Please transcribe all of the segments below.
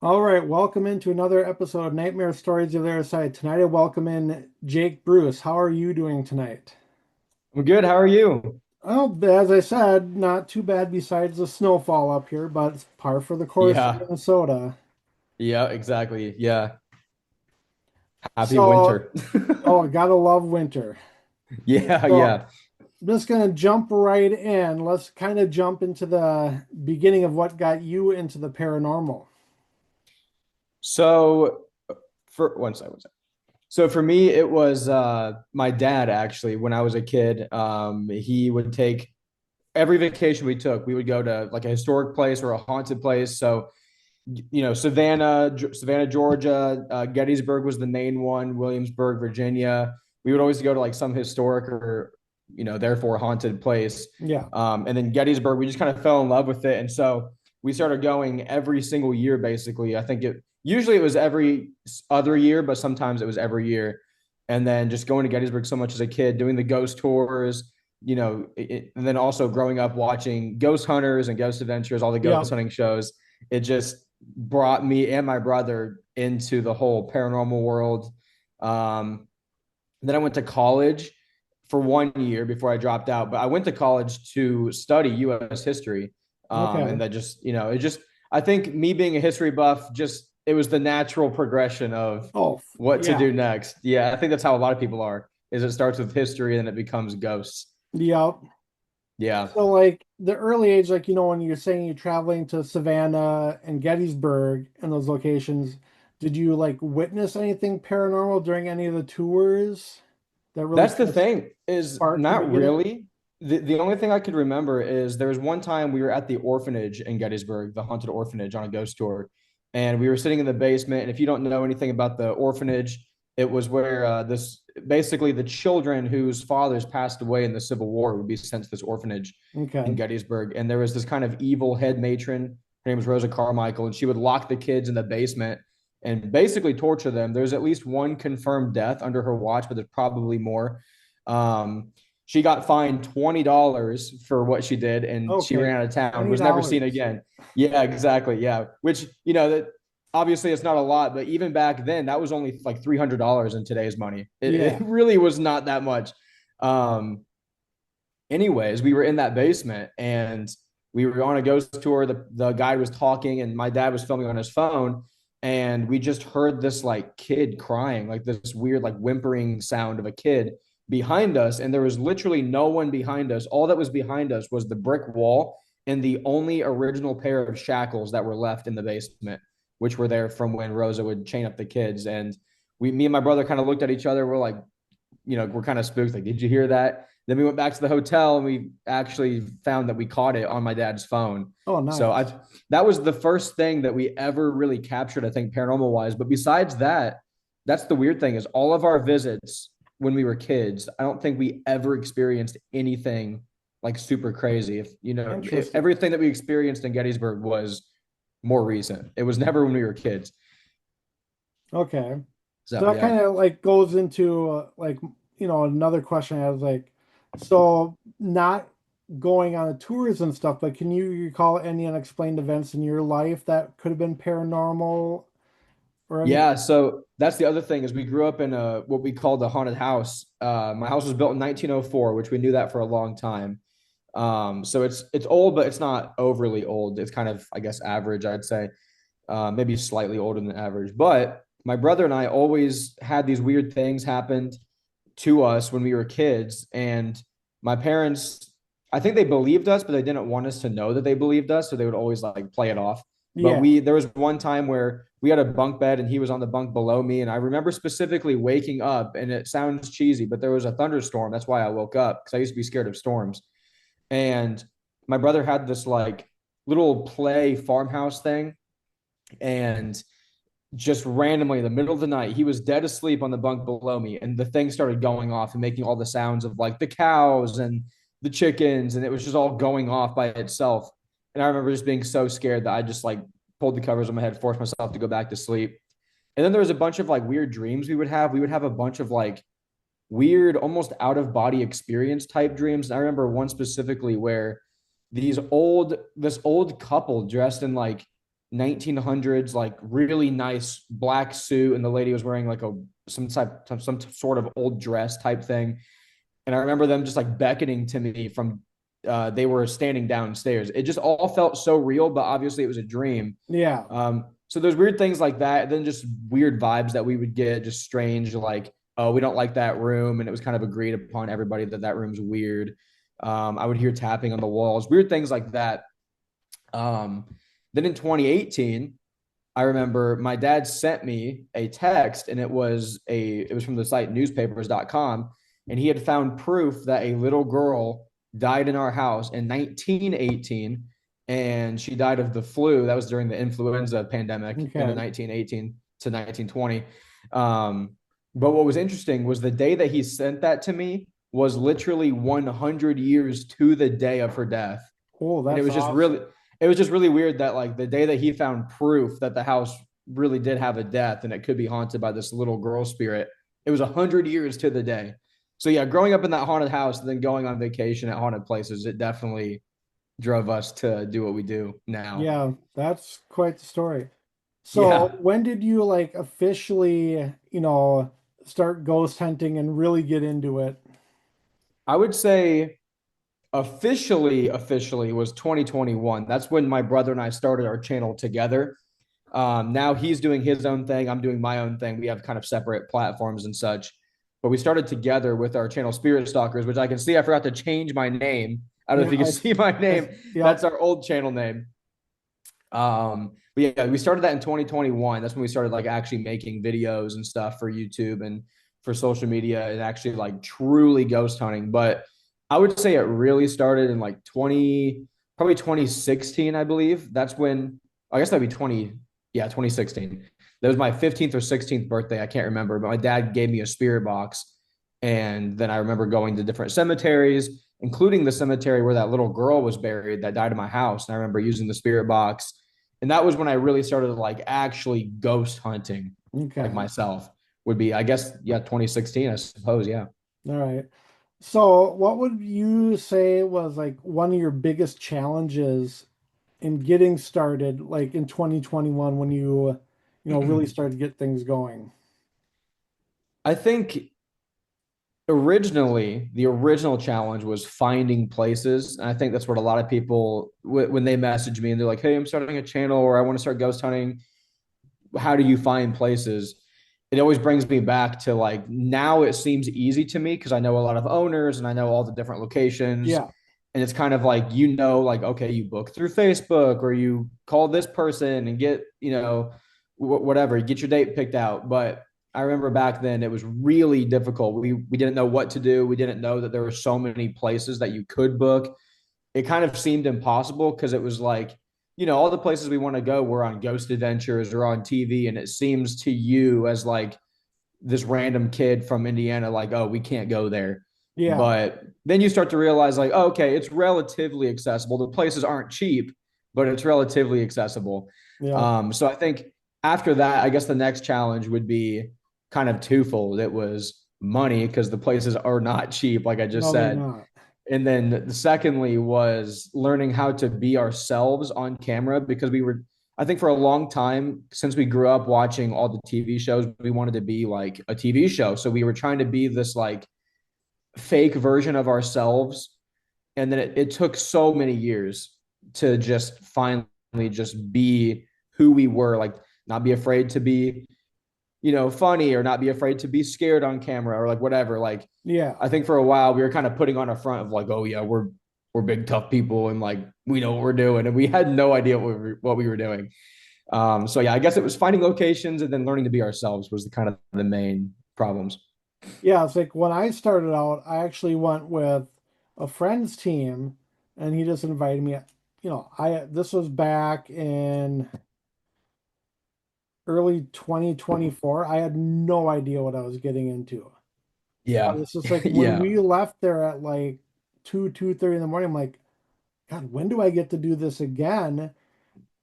All right, welcome into another episode of Nightmare Stories of the Otherside. Tonight I welcome in Jake Bruce. How are you doing tonight? I'm good. How are you? Well, as I said, not too bad besides the snowfall up here, but it's par for the course in Yeah. Minnesota. Yeah, exactly. Yeah. Happy So, winter. oh, gotta love winter. Yeah, So yeah. I'm just gonna jump right in. Let's kind of jump into the beginning of what got you into the paranormal. So for one second, one second. So for me, it was my dad actually when I was a kid. He would take every vacation we took, we would go to like a historic place or a haunted place. So Savannah, Georgia, Gettysburg was the main one, Williamsburg, Virginia. We would always go to like some historic or, therefore haunted place. Yeah. And then Gettysburg, we just kind of fell in love with it. And so we started going every single year, basically. I think usually it was every other year, but sometimes it was every year. And then just going to Gettysburg so much as a kid, doing the ghost tours, and then also growing up watching Ghost Hunters and Ghost Adventures, all the Yeah. ghost hunting shows. It just brought me and my brother into the whole paranormal world. Then I went to college for 1 year before I dropped out, but I went to college to study U.S. history. Okay. And that just, it just, I think me being a history buff, just, it was the natural progression of Oh, what to yeah. do next. Yeah, I think that's how a lot of people are, is it starts with history and then it becomes ghosts. Yeah. Yeah. So like the early age, like when you're saying you're traveling to Savannah and Gettysburg and those locations, did you like witness anything paranormal during any of the tours that really That's the kind of thing is sparked the not beginning? really. The only thing I could remember is there was one time we were at the orphanage in Gettysburg, the haunted orphanage on a ghost tour, and we were sitting in the basement. And if you don't know anything about the orphanage, it was where this basically the children whose fathers passed away in the Civil War would be sent to this orphanage in Okay. Gettysburg. And there was this kind of evil head matron. Her name was Rosa Carmichael, and she would lock the kids in the basement and basically torture them. There's at least one confirmed death under her watch, but there's probably more. She got fined $20 for what she did, and she Okay. ran out of town. Was never seen $20. again. Yeah, exactly. Yeah, which that obviously it's not a lot, but even back then, that was only like $300 in today's money. It Yeah. really was not that much. Um, anyways, we were in that basement and we were on a ghost tour. The guide was talking and my dad was filming on his phone. And we just heard this like kid crying, like this weird, like whimpering sound of a kid behind us. And there was literally no one behind us. All that was behind us was the brick wall and the only original pair of shackles that were left in the basement, which were there from when Rosa would chain up the kids. And me and my brother kind of looked at each other. We're like, we're kind of spooked. Like, did you hear that? Then we went back to the hotel and we actually found that we caught it on my dad's phone. Oh, So I nice. that was the first thing that we ever really captured, I think, paranormal wise. But besides that, that's the weird thing is all of our visits when we were kids, I don't think we ever experienced anything like super crazy. If Interesting. everything that we experienced in Gettysburg was more recent. It was never when we were kids. Okay. So So that yeah. kind of like goes into like another question I was like, so not going on the tours and stuff, but can you recall any unexplained events in your life that could have been paranormal or anything? Yeah, so that's the other thing is we grew up in a what we call the haunted house. My house was built in 1904, which we knew that for a long time. So it's old, but it's not overly old. It's kind of, I guess, average, I'd say, maybe slightly older than average. But my brother and I always had these weird things happened to us when we were kids, and my parents, I think they believed us, but they didn't want us to know that they believed us, so they would always like play it off. But Yeah. there was one time where we had a bunk bed and he was on the bunk below me, and I remember specifically waking up, and it sounds cheesy, but there was a thunderstorm. That's why I woke up because I used to be scared of storms. And my brother had this like little play farmhouse thing, and just randomly in the middle of the night, he was dead asleep on the bunk below me, and the thing started going off and making all the sounds of like the cows and the chickens, and it was just all going off by itself. And I remember just being so scared that I just like pulled the covers on my head, forced myself to go back to sleep. And then there was a bunch of like weird dreams we would have. We would have a bunch of like weird, almost out of body experience type dreams. And I remember one specifically where this old couple dressed in like 1900s, like really nice black suit, and the lady was wearing like a some sort of old dress type thing. And I remember them just like beckoning to me from they were standing downstairs. It just all felt so real, but obviously it was a dream. Yeah. So there's weird things like that, and then just weird vibes that we would get, just strange, like, oh, we don't like that room, and it was kind of agreed upon everybody that that room's weird. I would hear tapping on the walls, weird things like that. Um, then in 2018, I remember my dad sent me a text, and it was from the site newspapers.com, and he had found proof that a little girl died in our house in 1918, and she died of the flu. That was during the influenza pandemic in the Okay. 1918 to 1920. But what was interesting was the day that he sent that to me was literally 100 years to the day of her death. Oh, And that's awesome. it was just really weird that like the day that he found proof that the house really did have a death and it could be haunted by this little girl spirit, it was 100 years to the day. So yeah, growing up in that haunted house and then going on vacation at haunted places, it definitely drove us to do what we do now. Yeah, that's quite the story. So Yeah, when did you like officially, start ghost hunting and really get into it? I would say officially was 2021. That's when my brother and I started our channel together. Now he's doing his own thing. I'm doing my own thing. We have kind of separate platforms and such. But we started together with our channel Spirit Stalkers, which I can see I forgot to change my name. I don't know Yeah, if you can see my name. yep. That's our old channel name. But yeah, we started that in 2021. That's when we started like actually making videos and stuff for YouTube and for social media and actually like truly ghost hunting. But I would say it really started in like probably 2016, I believe. That's when, I guess that'd be 2016. That was my 15th or 16th birthday. I can't remember, but my dad gave me a spirit box. And then I remember going to different cemeteries, including the cemetery where that little girl was buried that died in my house. And I remember using the spirit box, and that was when I really started like actually ghost hunting, like Okay. myself. Would be, I guess, yeah, 2016, I suppose. Yeah. All right. So what would you say was like one of your biggest challenges in getting started, like in 2021 when really started to get things going? I think originally the original challenge was finding places. And I think that's what a lot of people, when they message me and they're like, hey, I'm starting a channel or I want to start ghost hunting, how do you find places? It always brings me back to like now it seems easy to me because I know a lot of owners and I know all the different locations. Yeah. And it's kind of like, like, okay, you book through Facebook or you call this person and get, whatever, you get your date picked out. But I remember back then it was really difficult. We didn't know what to do. We didn't know that there were so many places that you could book. It kind of seemed impossible because it was like, all the places we want to go were on Ghost Adventures or on TV. And it seems to you as like this random kid from Indiana, like, oh, we can't go there. Yeah. But then you start to realize, like, oh, okay, it's relatively accessible. The places aren't cheap, but it's relatively accessible. Yeah. So I think after that, I guess the next challenge would be kind of twofold. It was money because the places are not cheap, like I just No, they're said. not. And then secondly was learning how to be ourselves on camera because I think for a long time, since we grew up watching all the TV shows, we wanted to be like a TV show. So we were trying to be this like fake version of ourselves. And then it took so many years to just finally just be who we were, like not be afraid to be, funny or not be afraid to be scared on camera or like whatever. Like Yeah. I think for a while we were kind of putting on a front of like, oh yeah, we're big tough people and like we know what we're doing, and we had no idea what we were doing. So yeah, I guess it was finding locations and then learning to be ourselves was the kind of the main problems. Yeah, it's like when I started out, I actually went with a friend's team and he just invited me. I this was back in early 2024. I had no idea what I was getting into. Yeah, It's just like when yeah, we left there at like 2:30 in the morning, I'm like, God, when do I get to do this again?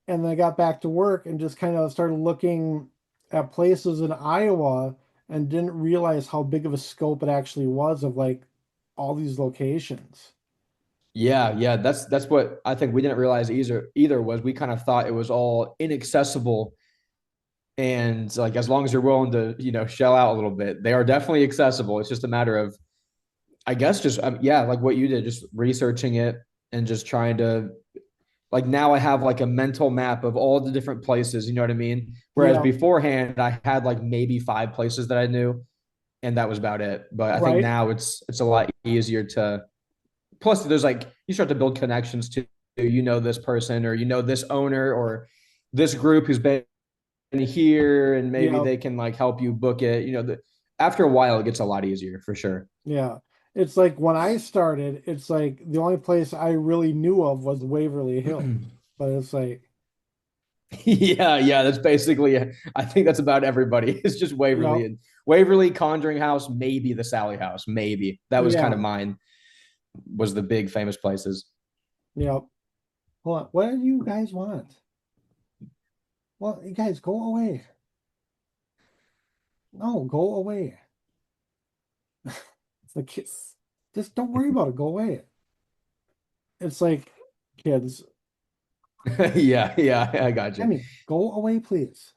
And then I got back to work and just kind of started looking at places in Iowa and didn't realize how big of a scope it actually was of like all these locations. Yeah. That's what I think we didn't realize either was we kind of thought it was all inaccessible. And like as long as you're willing to, shell out a little bit, they are definitely accessible. It's just a matter of, I guess, just yeah, like what you did, just researching it and just trying to like now I have like a mental map of all the different places, you know what I mean? Whereas Yeah, beforehand, I had like maybe five places that I knew, and that was about it. But I think right. now it's a lot easier to. Plus, there's like you start to build connections to this person or this owner or this group who's been here, and maybe Yeah, they can like help you book it. After a while, it gets a lot easier for sure. yeah. It's like when I started, it's like the only place I really knew of was Waverly Hills. But it's like, Yeah. That's basically. I think that's about everybody. It's just yeah, Waverly and Waverly, Conjuring House, maybe the Sally House, maybe that was kind yeah, of mine. Was the big famous places. yeah. Hold on. What do you guys want? Well, you guys, go away. No, go away. It's like, just don't worry about it. Go away. It's like, kids, Yeah, I got you. Emmy, go away, please.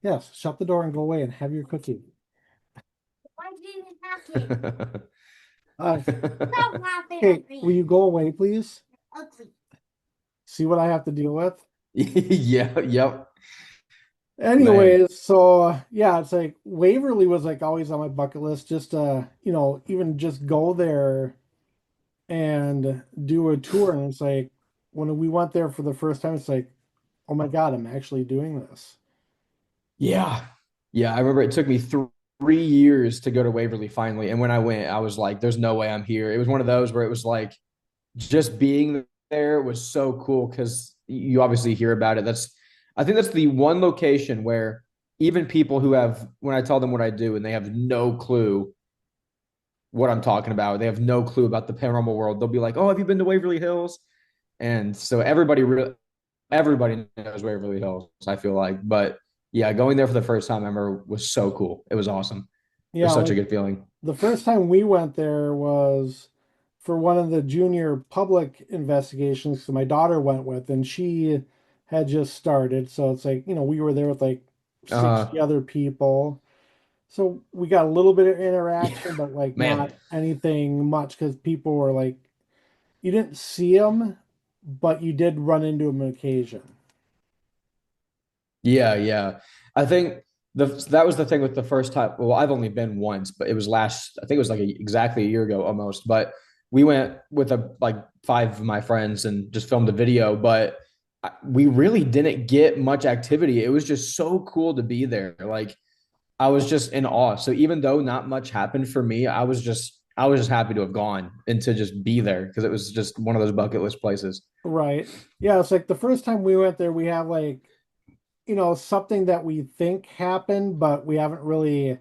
Yes, shut the door and go away and have your cookie. Why didn't you have it? Uh, Stop laughing okay, at me. Will you go away, please? Ugly. See what I have to deal with? Yeah, yep, man. Anyways, so yeah, it's like Waverly was like always on my bucket list, just even just go there and do a tour. And it's like when we went there for the first time, it's like, oh my God, I'm actually doing this. Yeah. Yeah. I remember it took me 3 years to go to Waverly finally. And when I went, I was like, there's no way I'm here. It was one of those where it was like just being there was so cool because you obviously hear about it. I think that's the one location where even people who have, when I tell them what I do and they have no clue what I'm talking about, they have no clue about the paranormal world, they'll be like, oh, have you been to Waverly Hills? And so everybody knows Waverly Hills, I feel like. But yeah, going there for the first time I remember was so cool. It was awesome. It Yeah, was such a like good feeling. the first time we went there was for one of the junior public investigations. So my daughter went with, and she had just started. So it's like, we were there with like 60 Uh other people. So we got a little bit of interaction, yeah, but like man. not anything much because people were like, you didn't see them, but you did run into them on occasion. Yeah. I think that was the thing with the first time. Well, I've only been once, but it was I think it was like exactly a year ago almost. But we went with like five of my friends and just filmed a video, but we really didn't get much activity. It was just so cool to be there. Like I was just in awe. So even though not much happened for me, I was just happy to have gone and to just be there because it was just one of those bucket list places. Right. Yeah, it's like the first time we went there, we have like, something that we think happened, but we haven't really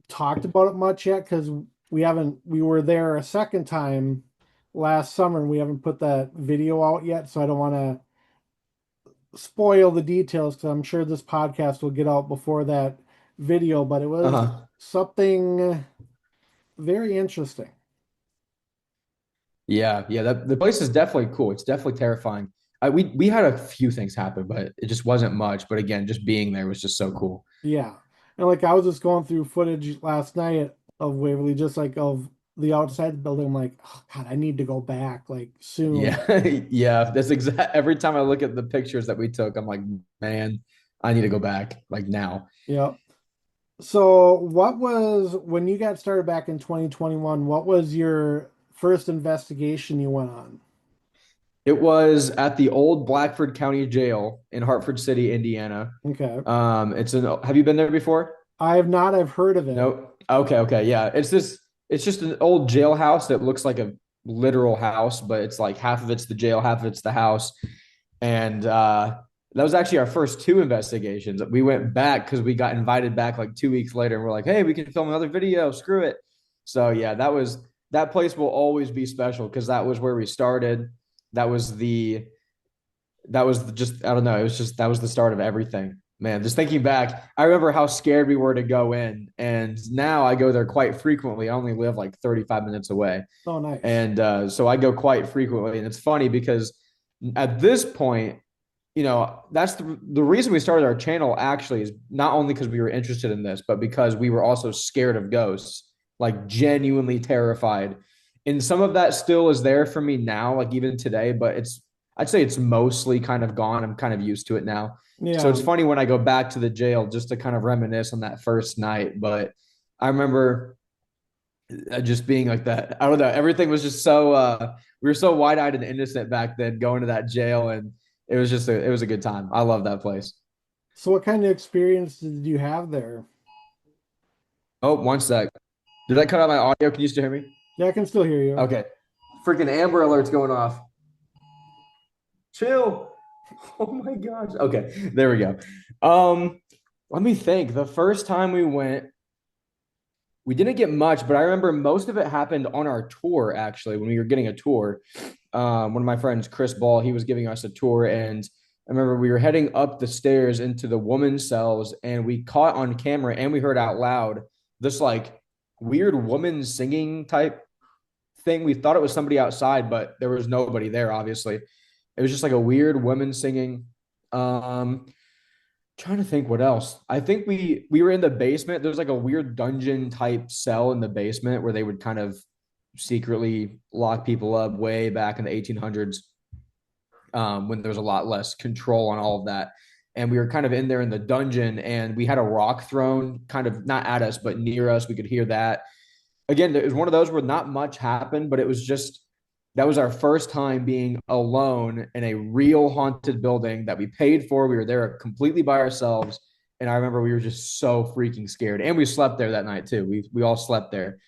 talked about it much yet because we were there a second time last summer and we haven't put that video out yet. So I don't want to spoil the details because I'm sure this podcast will get out before that video, but it was Uh-huh. something very interesting. Yeah. That the place is definitely cool. It's definitely terrifying. We had a few things happen, but it just wasn't much. But again, just being there was just so cool. Yeah. And like I was just going through footage last night of Waverly, just like of the outside the building. I'm like, oh God, I need to go back like soon. Yeah, yeah. That's exact. Every time I look at the pictures that we took, I'm like, man, I need to go back like now. Yeah. So what was when you got started back in 2021, what was your first investigation you went on? It was at the old Blackford County Jail in Hartford City, Indiana. Okay. Have you been there before? I have not, I've heard of it. No. Okay. Yeah. It's just an old jailhouse that looks like a literal house, but it's like half of it's the jail, half of it's the house. And that was actually our first two investigations. We went back because we got invited back like 2 weeks later, and we're like, hey, we can film another video. Screw it. So yeah, that place will always be special because that was where we started. That was just I don't know. It was just that was the start of everything. Man, just thinking back, I remember how scared we were to go in. And now I go there quite frequently. I only live like 35 minutes away. Oh, nice. And so I go quite frequently. And it's funny because at this point, that's the reason we started our channel actually is not only because we were interested in this, but because we were also scared of ghosts, like genuinely terrified. And some of that still is there for me now, like even today, but I'd say it's mostly kind of gone. I'm kind of used to it now. So Yeah. it's funny when I go back to the jail just to kind of reminisce on that first night. But I remember just being like that. I don't know. Everything was just so we were so wide-eyed and innocent back then going to that jail, and it was a good time. I love that place. So what kind of experience did you have there? Oh, one sec. Did I cut out my audio? Can you still hear me? Yeah, I can still hear you. Okay. Freaking Amber Alert's going off. Chill. Oh my gosh. Okay, there we go. Let me think. The first time we went, we didn't get much, but I remember most of it happened on our tour, actually, when we were getting a tour. One of my friends, Chris Ball, he was giving us a tour. And I remember we were heading up the stairs into the woman's cells, and we caught on camera and we heard out loud this like weird woman singing type thing. We thought it was somebody outside, but there was nobody there, obviously. It was just like a weird woman singing. Um, Trying to think what else. I think we were in the basement. There's like a weird dungeon type cell in the basement where they would kind of secretly lock people up way back in the 1800s, when there was a lot less control on all of that. And we were kind of in there in the dungeon, and we had a rock thrown kind of not at us but near us. We could hear that. Again, it was one of those where not much happened, but it was just that was our first time being alone in a real haunted building that we paid for. We were there completely by ourselves. And I remember we were just so freaking scared. And we slept there that night too. We all slept there.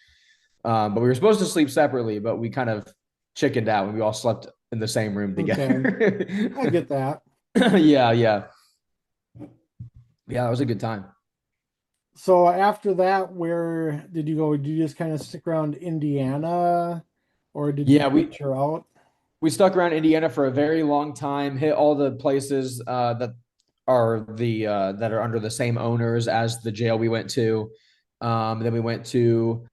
But we were supposed to sleep separately, but we kind of chickened out and we all slept in the same room Okay. I together. get that. Yeah, yeah. Yeah, it was a good time. So after that, where did you go? Did you just kind of stick around Indiana or did you Yeah, venture out? we stuck around Indiana for a very long time, hit all the places that are under the same owners as the jail we went to. Then we went to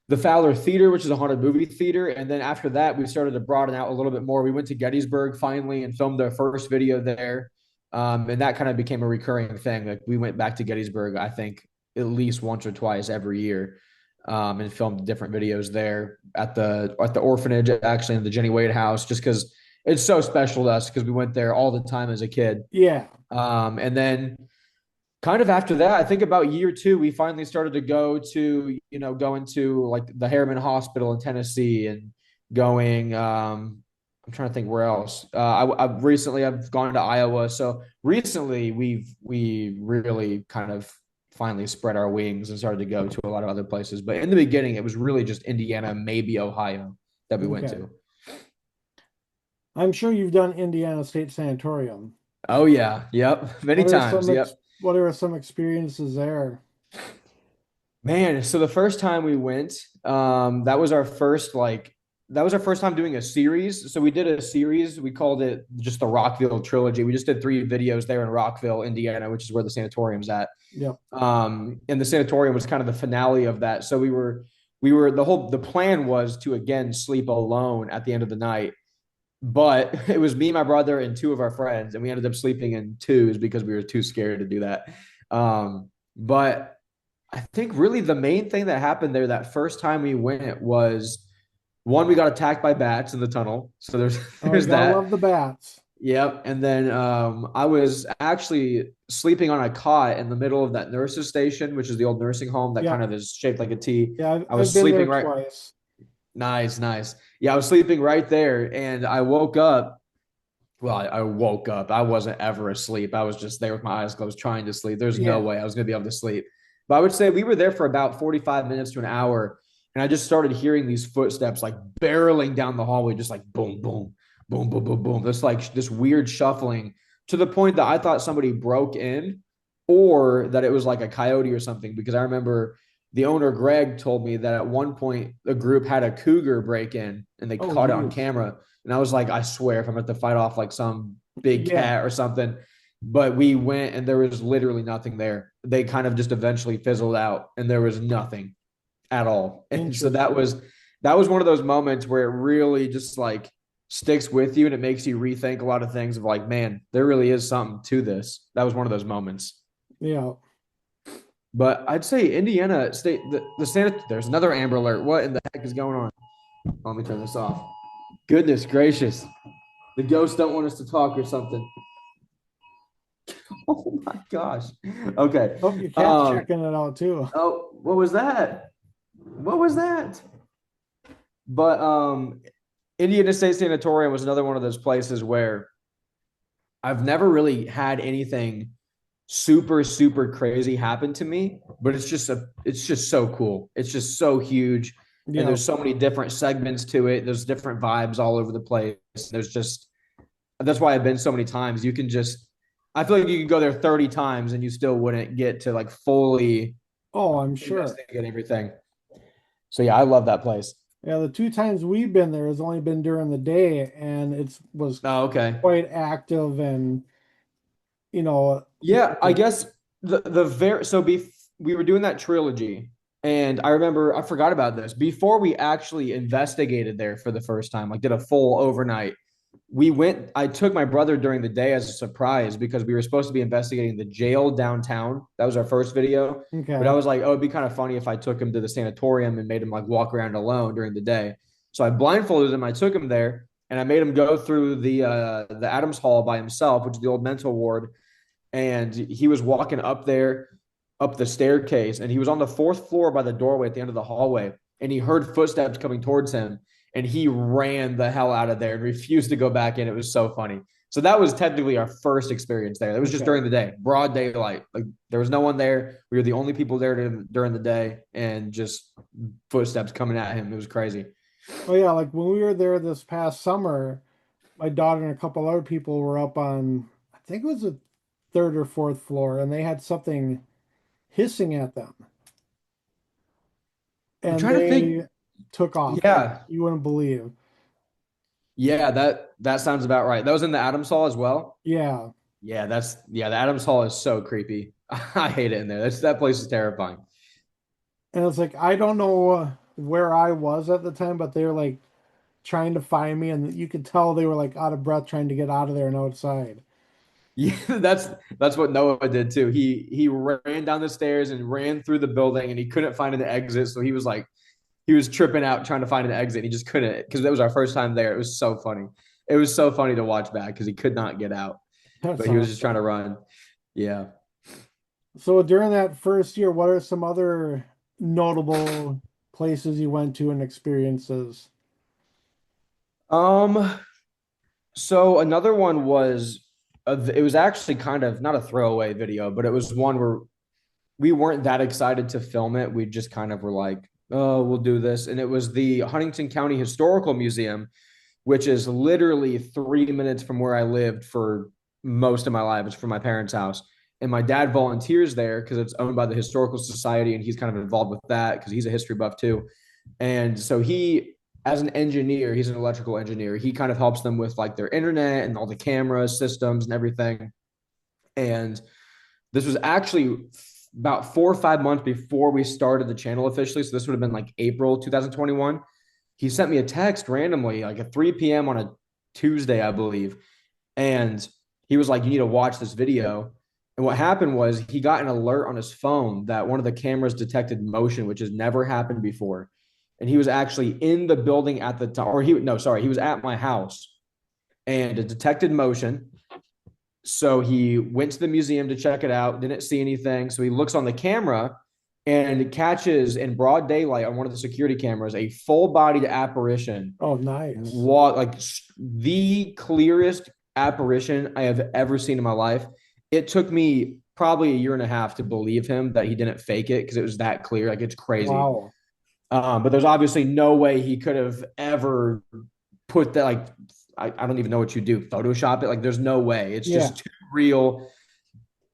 the Fowler Theater, which is a haunted movie theater. And then after that, we started to broaden out a little bit more. We went to Gettysburg finally and filmed our first video there. And that kind of became a recurring thing. Like we went back to Gettysburg, I think, at least once or twice every year, and filmed different videos there at the orphanage, actually, in the Jenny Wade house, just because it's so special to us because we went there all the time as a kid. Yeah. And then kind of after that, I think about year two, we finally started to go to, going to like the Harriman Hospital in Tennessee and going, I'm trying to think where else. I've recently I've gone to Iowa. So recently we really kind of finally spread our wings and started to go to a lot of other places. But in the beginning, it was really just Indiana, maybe Ohio that we went Okay. to. I'm sure you've done Indiana State Sanatorium. Oh yeah, yep, many times, yep. What are some experiences there? Man, so the first time we went, that was our first time doing a series. So we did a series. We called it just the Rockville trilogy. We just did 3 videos there in Rockville, Indiana, which is where the sanatorium's at. Yep. And the sanatorium was kind of the finale of that. So the plan was to again sleep alone at the end of the night. But it was me, my brother, and 2 of our friends, and we ended up sleeping in twos because we were too scared to do that. But I think really the main thing that happened there that first time we went was one, we got attacked by bats in the tunnel. So there's Oh, you there's gotta that. love the bats. Yep. And then I was actually sleeping on a cot in the middle of that nurse's station, which is the old nursing home that kind Yeah. of is shaped like a T. Yeah, I I've was been there sleeping right. twice. Nice, nice. Yeah, I was sleeping right there, and I woke up. Well, I woke up. I wasn't ever asleep. I was just there with my eyes closed, trying to sleep. There's no Yeah. way I was going to be able to sleep. But I would say we were there for about 45 minutes to an hour. And I just started hearing these footsteps like barreling down the hallway, just like boom, boom, boom, boom, boom, boom. This like this weird shuffling to the point that I thought somebody broke in or that it was like a coyote or something. Because I remember the owner, Greg, told me that at one point the group had a cougar break in and they Oh, caught it on geez. camera. And I was like, I swear, if I'm going to fight off like some big Yeah. cat or something. But we went and there was literally nothing there. They kind of just eventually fizzled out and there was nothing at all. And so Interesting. that was one of those moments where it really just like sticks with you and it makes you rethink a lot of things of like, man, there really is something to this. That was one of those moments. Yeah. But I'd say Indiana State, the Santa, there's another Amber Alert. What in the heck is going on? Let me turn this off. Goodness gracious. The ghosts don't want us to talk or something. Oh my gosh. Okay. Hope your cat's Um, checking it out too. oh, what was that? What was that? But Indiana State Sanatorium was another one of those places where I've never really had anything super super crazy happen to me, but it's just so cool. It's just so huge, and Yeah. there's so many different segments to it. There's different vibes all over the place. There's just that's why I've been so many times. You can just I feel like you could go there 30 times and you still wouldn't get to like fully Oh, I'm sure. investigate everything. So yeah, I love that place. Yeah, the two times we've been there has only been during the day, and it was Oh, okay. quite active, and you know, Yeah, I people. guess the very so we were doing that trilogy, and I remember I forgot about this before we actually investigated there for the first time, like did a full overnight. We went. I took my brother during the day as a surprise because we were supposed to be investigating the jail downtown. That was our first video, but I Okay. was like, oh, it'd be kind of funny if I took him to the sanatorium and made him like walk around alone during the day. So I blindfolded him. I took him there, and I made him go through the Adams Hall by himself, which is the old mental ward, and he was walking up there, up the staircase, and he was on the fourth floor by the doorway at the end of the hallway, and he heard footsteps coming towards him, and he ran the hell out of there and refused to go back in. It was so funny. So that was technically our first experience there. It was just Okay. during the day, broad daylight. Like there was no one there. We were the only people there during the day, and just footsteps coming at him. It was crazy. Oh yeah, like when we were there this past summer, my daughter and a couple other people were up on, I think it was the third or fourth floor, and they had something hissing at them, I'm and trying to think. they took off like Yeah, you wouldn't believe. yeah, that sounds about right. That was in the Adams Hall as well. Yeah. Yeah, the Adams Hall is so creepy. I hate it in there. That place is terrifying. And it's like I don't know where I was at the time, but they were like trying to find me, and you could tell they were like out of breath trying to get out of there and outside. Yeah, that's what Noah did too. He ran down the stairs and ran through the building and he couldn't find an exit. So he was like he was tripping out trying to find an exit. He just couldn't because that was our first time there. It was so funny. It was so funny to watch back because he could not get out, That's but he was just trying awesome. to run. Yeah. So during that first year, what are some other notable places you went to and experiences? Um. So another one was it was actually kind of not a throwaway video, but it was one where we weren't that excited to film it. We just kind of were like, oh, we'll do this. And it was the Huntington County Historical Museum, which is literally 3 minutes from where I lived for most of my life. It's from my parents' house. And my dad volunteers there because it's owned by the Historical Society and he's kind of involved with that because he's a history buff too. And so he, as an engineer, he's an electrical engineer. He kind of helps them with like their internet and all the cameras, systems, and everything. And this was actually about 4 or 5 months before we started the channel officially. So this would have been like April 2021. He sent me a text randomly, like at 3 p.m. on a Tuesday, I believe. And he was like, you need to watch this video. And what happened was he got an alert on his phone that one of the cameras detected motion, which has never happened before. And he was actually in the building at the time, or he, no, sorry, he was at my house and it detected motion. So he went to the museum to check it out, didn't see anything. So he looks on the camera and catches in broad daylight on one of the security cameras a full bodied apparition. Oh, nice. What like the clearest apparition I have ever seen in my life. It took me probably a year and a half to believe him that he didn't fake it because it was that clear. Like it's crazy. Wow. But there's obviously no way he could have ever put that like I don't even know what you do, Photoshop it. Like there's no way. It's Yeah. just too real.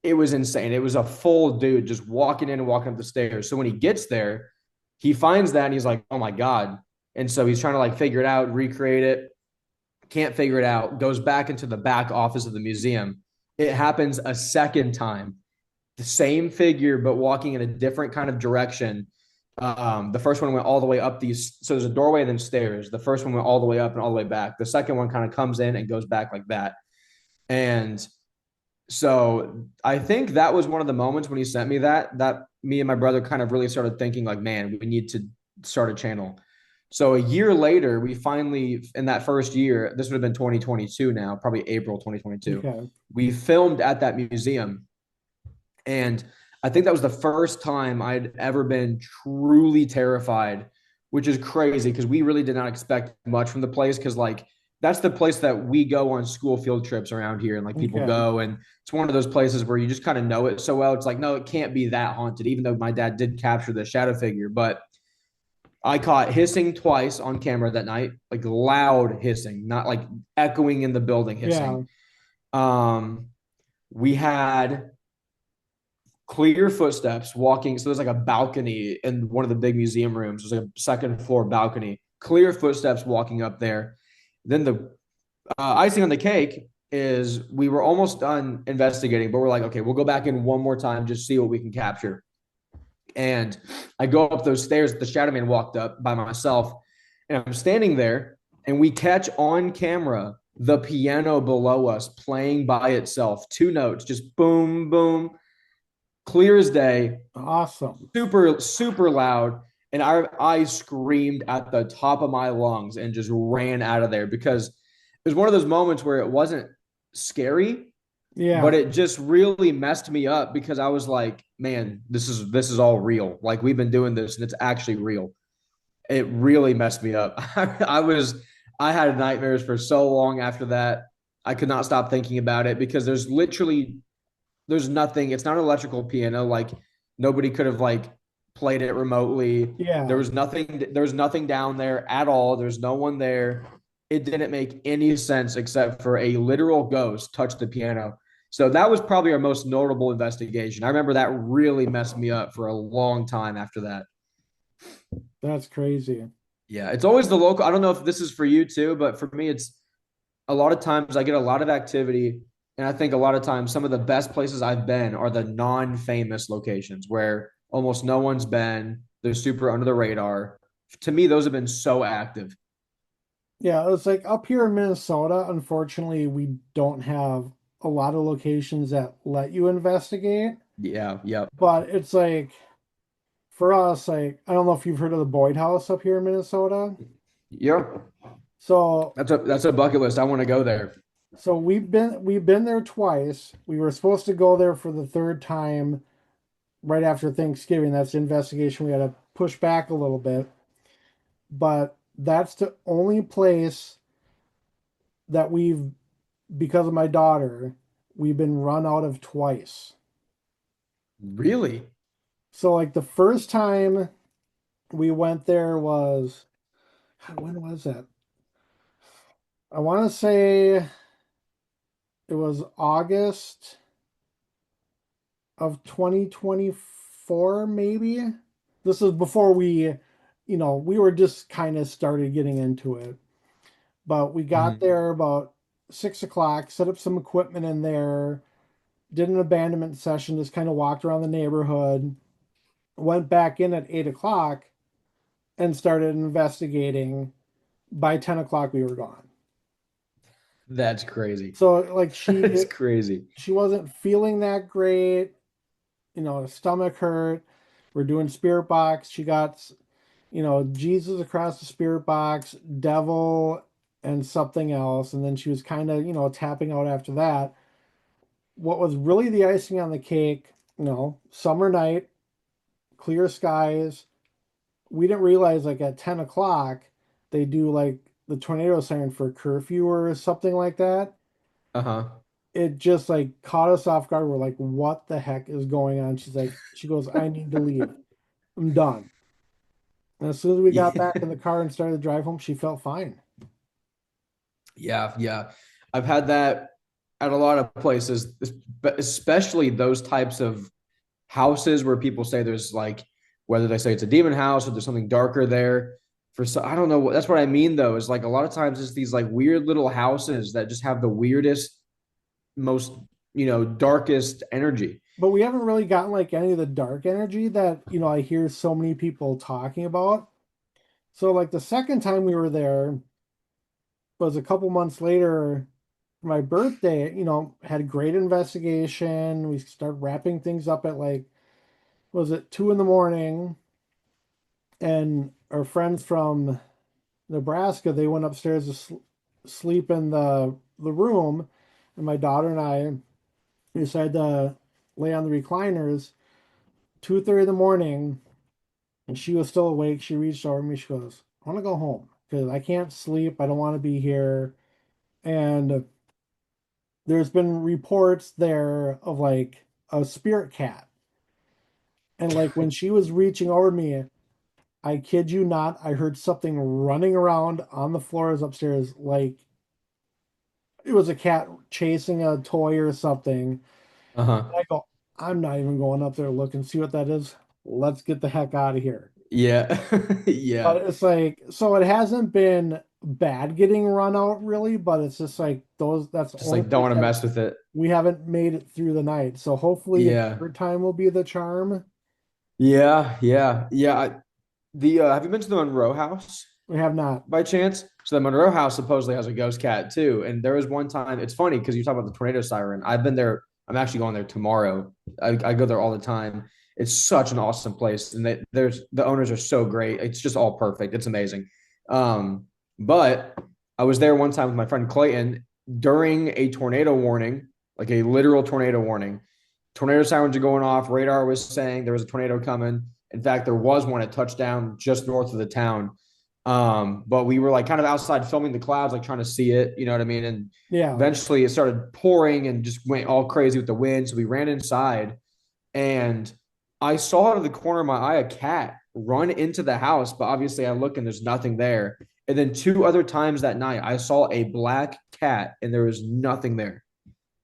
It was insane. It was a full dude just walking in and walking up the stairs. So when he gets there, he finds that and he's like, oh my God. And so he's trying to like figure it out, recreate it, can't figure it out, goes back into the back office of the museum It happens a second time, the same figure, but walking in a different kind of direction. The first one went all the way up these. So there's a doorway and then stairs. The first one went all the way up and all the way back. The second one kind of comes in and goes back like that. And so I think that was one of the moments when he sent me that me and my brother kind of really started thinking like, man, we need to start a channel. So a year later, we finally, in that first year, this would have been 2022 now, probably April 2022, Okay. we filmed at that museum. And I think that was the first time I'd ever been truly terrified, which is crazy because we really did not expect much from the place. Because, like, that's the place that we go on school field trips around here, and like people Okay. go, and it's one of those places where you just kind of know it so well. It's like, no, it can't be that haunted, even though my dad did capture the shadow figure. But I caught hissing twice on camera that night, like loud hissing, not like echoing in the building Yeah. hissing. Um, we had clear footsteps walking. So there's like a balcony in one of the big museum rooms. There's like a second floor balcony, clear footsteps walking up there. Then the icing on the cake is we were almost done investigating, but we're like, okay, we'll go back in one more time, just see what we can capture. And I go up those stairs. The Shadow Man walked up by myself, and I'm standing there, and we catch on camera the piano below us playing by itself, two notes, just boom, boom, clear as day, Awesome. super, super loud. And I screamed at the top of my lungs and just ran out of there because it was one of those moments where it wasn't scary, but Yeah. it just really messed me up because I was like, man, this is all real. Like we've been doing this and it's actually real. It really messed me up. I had nightmares for so long after that. I could not stop thinking about it because there's nothing. It's not an electrical piano. Like nobody could have like played it remotely. Yeah. There was nothing down there at all. There's no one there. It didn't make any sense except for a literal ghost touched the piano. So that was probably our most notable investigation. I remember that really messed me up for a long time after that. That's crazy. Yeah, it's always the local. I don't know if this is for you too, but for me, it's a lot of times I get a lot of activity. And I think a lot of times some of the best places I've been are the non-famous locations where almost no one's been. They're super under the radar. To me, those have been so active. Yeah, it's like up here in Minnesota, unfortunately, we don't have a lot of locations that let you investigate. Yeah, yep. But it's like for us, like I don't know if you've heard of the Boyd House up here in Minnesota. Yep. So That's a bucket list. I want to go there. we've been there twice. We were supposed to go there for the third time right after Thanksgiving. That's the investigation. We had to push back a little bit, but that's the only place that because of my daughter, we've been run out of twice. Really? So like the first time we went there was, God, when was that? I want to say it was August of 2024, maybe. This is before we were just kind of started getting into it. But we got Mhm. there about 6 o'clock, set up some equipment in there, did an abandonment session, just kind of walked around the neighborhood, went back in at 8 o'clock and started investigating. By 10 o'clock, we were gone. That's crazy. So like That's crazy. she wasn't feeling that great, her stomach hurt. We're doing spirit box. She got, Jesus across the spirit box, devil, and something else. And then she was kind of, tapping out after that. What was really the icing on the cake, summer night, clear skies. We didn't realize like at 10 o'clock, they do like the tornado siren for curfew or something like that. Uh-huh. It just like caught us off guard. We're like, what the heck is going on? She goes, I need to leave. I'm done. And as soon as we got back Yeah. in the car and started the drive home, she felt fine. Yeah, yeah. I've had that at a lot of places, but especially those types of houses where people say there's like whether they say it's a demon house or there's something darker there. I don't know. That's what I mean though, is like a lot of times it's these like weird little houses that just have the weirdest, most darkest energy. But we haven't really gotten like any of the dark energy that, I hear so many people talking about. So like the second time we were there was a couple months later for my birthday, had a great investigation. We started wrapping things up at like, was it 2 in the morning? And our friends from Nebraska, they went upstairs to sleep in the room, and my daughter and I decided to lay on the recliners. 2:30 in the morning, and she was still awake. She reached over me. She goes, "I want to go home because I can't sleep. I don't want to be here." And there's been reports there of like a spirit cat, and like when she was reaching over me, I kid you not, I heard something running around on the floors upstairs, like it was a cat chasing a toy or something. Uh-huh. I go, I'm not even going up there to look and see what that is. Let's get the heck out of here. Yeah. Yeah. But it's like, so it hasn't been bad getting run out really, but it's just like that's the Just only like don't place want to that mess with it. we haven't made it through the night. So hopefully the Yeah. third time will be the charm. Yeah. Yeah. Yeah. The have you been to the Monroe House We have not. by chance? So the Monroe House supposedly has a ghost cat too. And there was one time, it's funny because you talk about the tornado siren. I've been there. I'm actually going there tomorrow. I go there all the time. It's such an awesome place, and there's the owners are so great. It's just all perfect. It's amazing. But I was there one time with my friend Clayton during a tornado warning, like a literal tornado warning. Tornado sirens are going off. Radar was saying there was a tornado coming. In fact, there was one at touchdown just north of the town. But we were like kind of outside filming the clouds, like trying to see it, you know what I mean? And Yeah, eventually it started pouring and just went all crazy with the wind. So we ran inside and I saw out of the corner of my eye a cat run into the house, but obviously I look and there's nothing there. And then two other times that night, I saw a black cat and there was nothing there.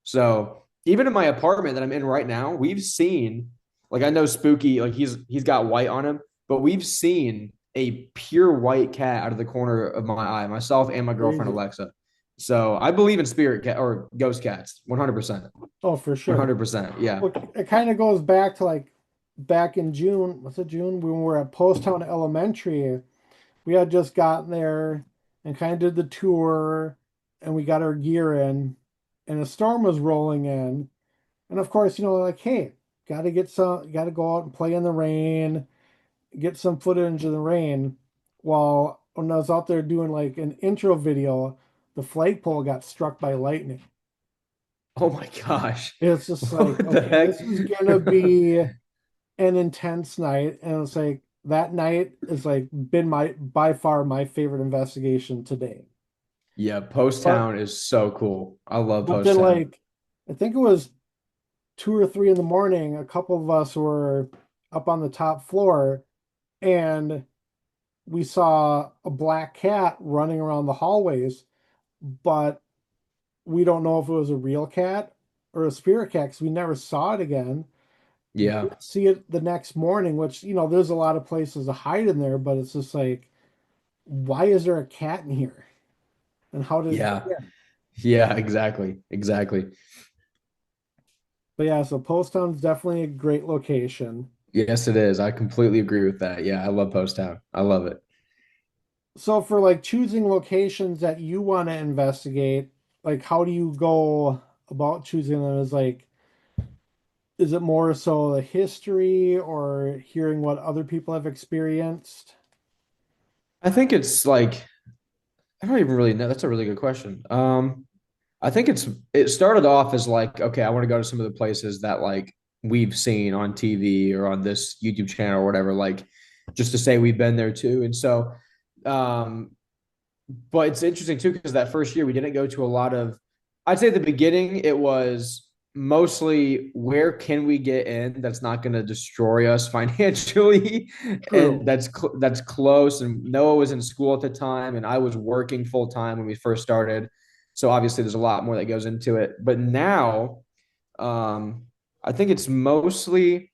So even in my apartment that I'm in right now, we've seen, like I know Spooky, like he's got white on him, but we've seen a pure white cat out of the corner of my eye, myself and my girlfriend crazy. Alexa. So I believe in spirit cat or ghost cats, 100%. Oh, for sure. 100%. Yeah. Look, it kind of goes back to like back in June. What's it, June? When we were at Post Town Elementary. We had just gotten there and kind of did the tour, and we got our gear in, and a storm was rolling in. And of course, like, hey, got to go out and play in the rain, get some footage in the rain. While when I was out there doing like an intro video, the flagpole got struck by lightning. Oh my gosh. It's just like, What the okay, heck? this is gonna be an intense night, and it's like that night is like been my by far my favorite investigation today. Yeah, Post But Town is so cool. I love but Post then Town. like I think it was 2 or 3 in the morning, a couple of us were up on the top floor, and we saw a black cat running around the hallways, but we don't know if it was a real cat or a spirit cat because we never saw it again. Yeah. Didn't see it the next morning, which, there's a lot of places to hide in there, but it's just like, why is there a cat in here? And how did it get Yeah. in? Yeah, exactly. Exactly. But yeah, so Post Town's definitely a great location. Yes, it is. I completely agree with that. Yeah, I love Post Town. I love it. So for like choosing locations that you want to investigate, like how do you go about choosing them? Is like, is it more so the history or hearing what other people have experienced? I think it's like I don't even really know. That's a really good question. I think it started off as like, okay, I want to go to some of the places that like we've seen on TV or on this YouTube channel or whatever, like just to say we've been there too. And so um but it's interesting too because that first year we didn't go to a lot of. I'd say at the beginning it was mostly where can we get in that's not going to destroy us financially, and True. that's close. And Noah was in school at the time, and I was working full time when we first started, so obviously there's a lot more that goes into it. But now, um, I think it's mostly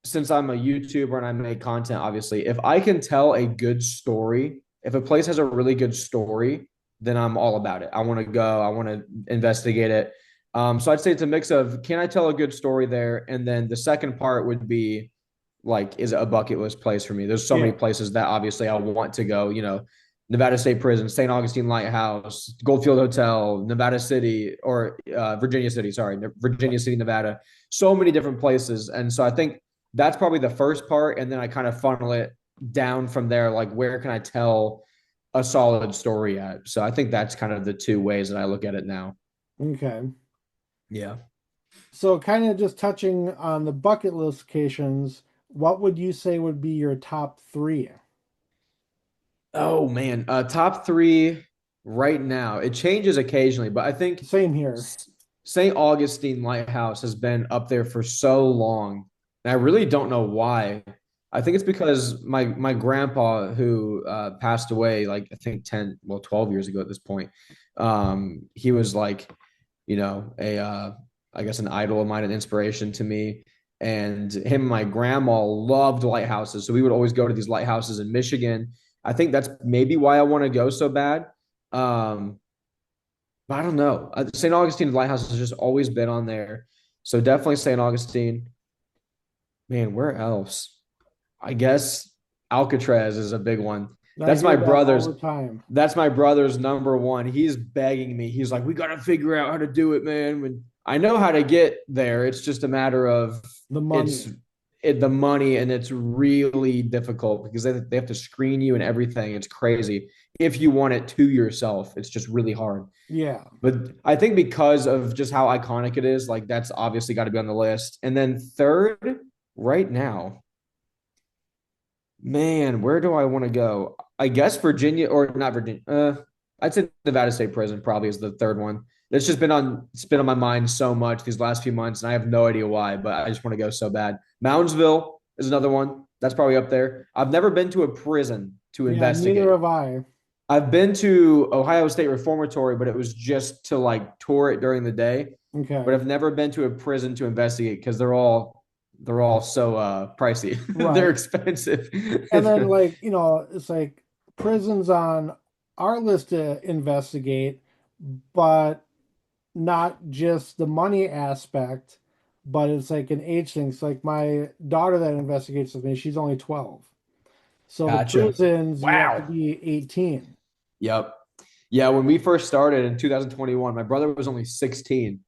since I'm a YouTuber and I make content, obviously, if I can tell a good story, if a place has a really good story, then I'm all about it. I want to go, I want to investigate it. So I'd say it's a mix of can I tell a good story there? And then the second part would be like, is it a bucket list place for me? There's so many Yeah. places that obviously I want to go, Nevada State Prison, St. Augustine Lighthouse, Goldfield Hotel, Nevada City, or Virginia City, sorry, Virginia City, Nevada. So many different places. And so I think that's probably the first part. And then I kind of funnel it down from there. Like, where can I tell a solid story at? So I think that's kind of the two ways that I look at it now. Okay. Yeah. So kind of just touching on the bucket list locations, what would you say would be your top three? Oh man, top three right now. It changes occasionally, but I think Same here. St. Augustine Lighthouse has been up there for so long, and I really don't know why. I think it's because my grandpa, who passed away like I think 10, well 12 years ago at this point. He was like, a I guess an idol of mine, an inspiration to me. And him and my grandma loved lighthouses, so we would always go to these lighthouses in Michigan. I think that's maybe why I want to go so bad. Um, but I don't know. St. Augustine Lighthouse has just always been on there. So definitely St. Augustine. Man, where else? I guess Alcatraz is a big one. I That's hear my that all brother's. the time. That's my brother's number one. He's begging me. He's like, "We got to figure out how to do it, man." I know how to get there. It's just a matter of The it's money. the money, and it's really difficult because they have to screen you and everything. It's crazy. If you want it to yourself, it's just really hard. Yeah. But I think because of just how iconic it is, like that's obviously got to be on the list. And then third, right now, man, where do I want to go? I guess Virginia or not Virginia. I'd say Nevada State Prison probably is the third one. It's been on my mind so much these last few months, and I have no idea why, but I just want to go so bad. Moundsville is another one. That's probably up there. I've never been to a prison to Yeah, neither investigate. have I. I've been to Ohio State Reformatory, but it was just to like tour it during the day. But Okay. I've never been to a prison to investigate because they're all so pricey. They're Right. expensive. And then it's like prisons on our list to investigate, but not just the money aspect, but it's like an age thing. It's like my daughter that investigates with me, she's only 12. So the Gotcha. prisons, you have to Wow. be 18. Yep. Yeah, when we first started in 2021, my brother was only 16.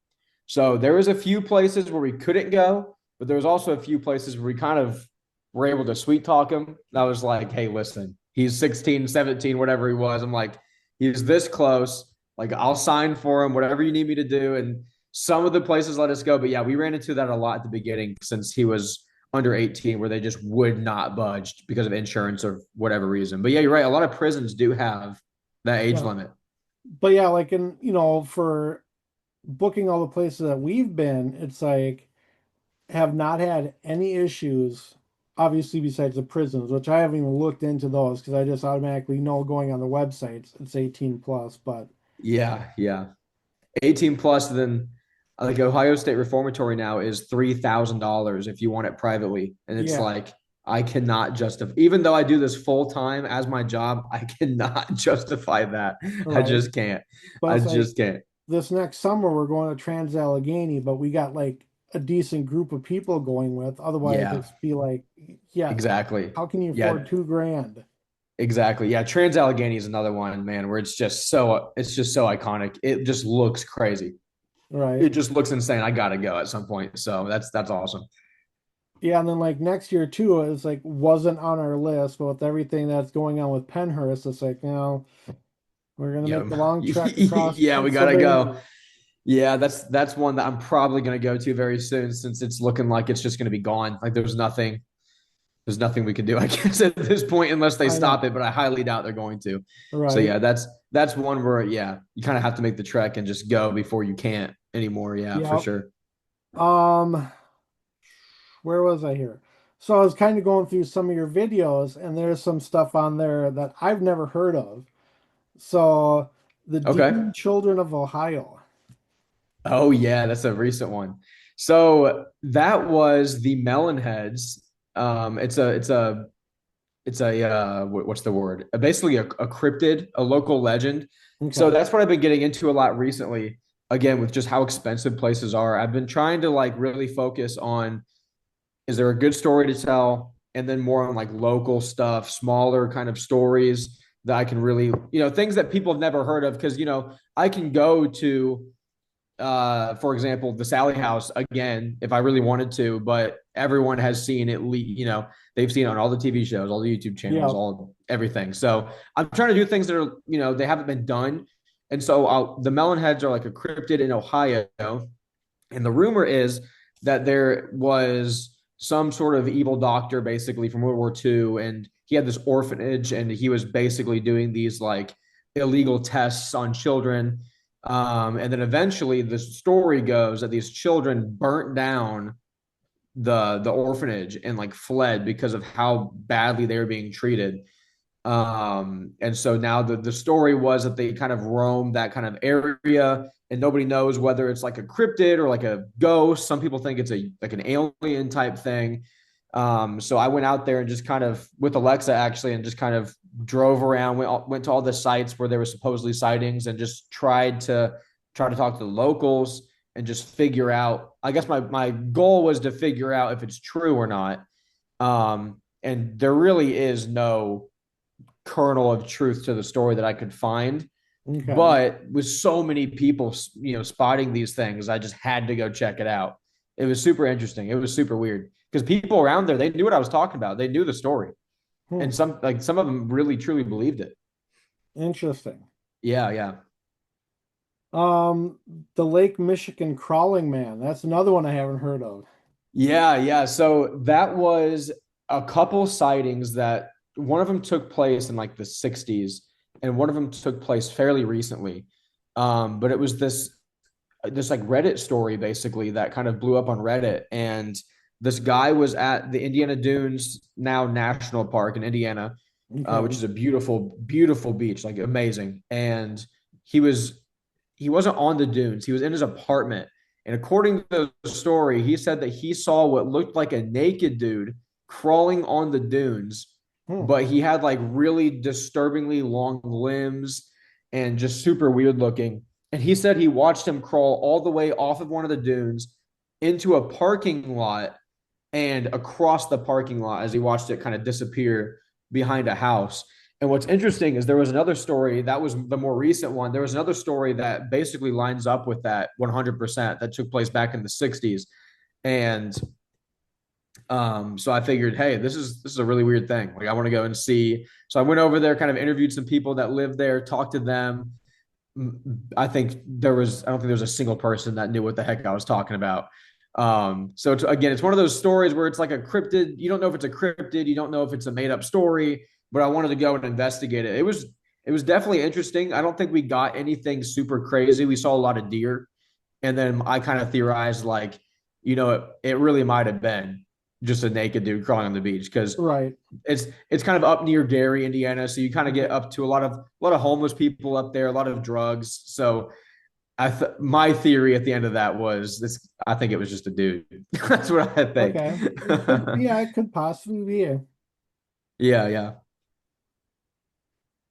So there was a few places where we couldn't go, but there was also a few places where we kind of were able to sweet talk him. That was like, hey, listen, he's 16, 17, whatever he was. I'm like, he's this close. Like, I'll sign for him, whatever you need me to do. And some of the places let us go. But yeah, we ran into that a lot at the beginning since he was under 18, where they just would not budge because of insurance or whatever reason. But yeah, you're right. A lot of prisons do have that age Yeah. limit. But yeah, like for booking all the places that we've been, it's like have not had any issues, obviously besides the prisons, which I haven't even looked into those because I just automatically know going on the websites it's 18 plus. But Yeah, yeah. 18 plus, then like Ohio State Reformatory now is $3,000 if you want it privately. And it's yeah, like, I cannot justify, even though I do this full time as my job, I cannot justify that. I right. just can't. But I it's like just can't. this next summer we're going to Trans Allegheny, but we got like a decent group of people going with. Otherwise, Yeah, it's be like, yeah, exactly. how can you afford Yeah, 2 grand? exactly. Yeah, Trans Allegheny is another one, man, where it's just so iconic. It just looks crazy. Right. It just looks insane. I gotta go at some point. So that's awesome. Yeah, and then like next year too, it's like wasn't on our list, but with everything that's going on with Penhurst, it's like, we're gonna make the Yeah, long trek across yeah, we gotta go. Pennsylvania. Yeah, that's one that I'm probably gonna go to very soon since it's looking like it's just gonna be gone. Like there's nothing we can do, I guess, at this point unless they I stop it, know. but I highly doubt they're going to. So Right. yeah, that's one where yeah, you kind of have to make the trek and just go before you can't anymore. Yeah, for Yep. sure. Um, where was I here? So I was kind of going through some of your videos, and there's some stuff on there that I've never heard of. So the Okay. Demon Children of Ohio. Oh yeah, that's a recent one. So that was the Melonheads. It's a what's the word? Basically a cryptid, a local legend. So Okay. that's what I've been getting into a lot recently. again, with just how expensive places are, I've been trying to like really focus on, is there a good story to tell? And then more on like local stuff, smaller kind of stories that I can really, things that people have never heard of. Cause, I can go to, for example, the Sally House again, if I really wanted to, but everyone has seen it, they've seen it on all the TV shows, all the YouTube channels, Yeah. all everything. So I'm trying to do things that are, they haven't been done. And so the Melonheads are like a cryptid in Ohio, and the rumor is that there was some sort of evil doctor basically from World War II, and he had this orphanage, and he was basically doing these like illegal tests on children. And then eventually the story goes that these children burnt down the orphanage and like fled because of how badly they were being treated. And so now the story was that they kind of roam that kind of area, and nobody knows whether it's like a cryptid or like a ghost. Some people think it's a like an alien type thing. So I went out there and just kind of with Alexa actually, and just kind of drove around, went to all the sites where there were supposedly sightings, and just tried to talk to the locals and just figure out. I guess my goal was to figure out if it's true or not. And there really is no kernel of truth to the story that I could find. Okay. But with so many people, spotting these things, I just had to go check it out. It was super interesting. It was super weird because people around there, they knew what I was talking about. They knew the story, Hmm. and some of them really truly believed it. Interesting. Yeah, yeah. Um, the Lake Michigan crawling man. That's another one I haven't heard of. Yeah, yeah. So that was a couple sightings that one of them took place in like the 60s, and one of them took place fairly recently. But it was this like Reddit story basically that kind of blew up on Reddit. And this guy was at the Indiana Dunes, now National Park in Indiana, which Okay. is a beautiful, beautiful beach, like amazing. And he was he wasn't on the dunes. He was in his apartment. And according to the story, he said that he saw what looked like a naked dude crawling on the dunes, Hmm. but he had like really disturbingly long limbs and just super weird looking. And he said he watched him crawl all the way off of one of the dunes into a parking lot and across the parking lot as he watched it kind of disappear behind a house. And what's interesting is there was another story that was the more recent one. There was another story that basically lines up with that 100% that took place back in the 60s. And so I figured, hey, this is a really weird thing. Like I want to go and see. So I went over there, kind of interviewed some people that lived there, talked to them. I don't think there was a single person that knew what the heck I was talking about. So again, it's one of those stories where it's like a cryptid. You don't know if it's a cryptid, you don't know if it's a made up story, but I wanted to go and investigate it. It was definitely interesting. I don't think we got anything super crazy. We saw a lot of deer, and then I kind of theorized like, it really might have been just a naked dude crawling on the beach because Right. it's kind of up near Gary, Indiana, so you kind of get up to a lot of homeless people up there, a lot of drugs. So my theory at the end of that was this. I think it was just a dude. That's what I think. Okay. Yeah, it could possibly be. Yeah, yeah.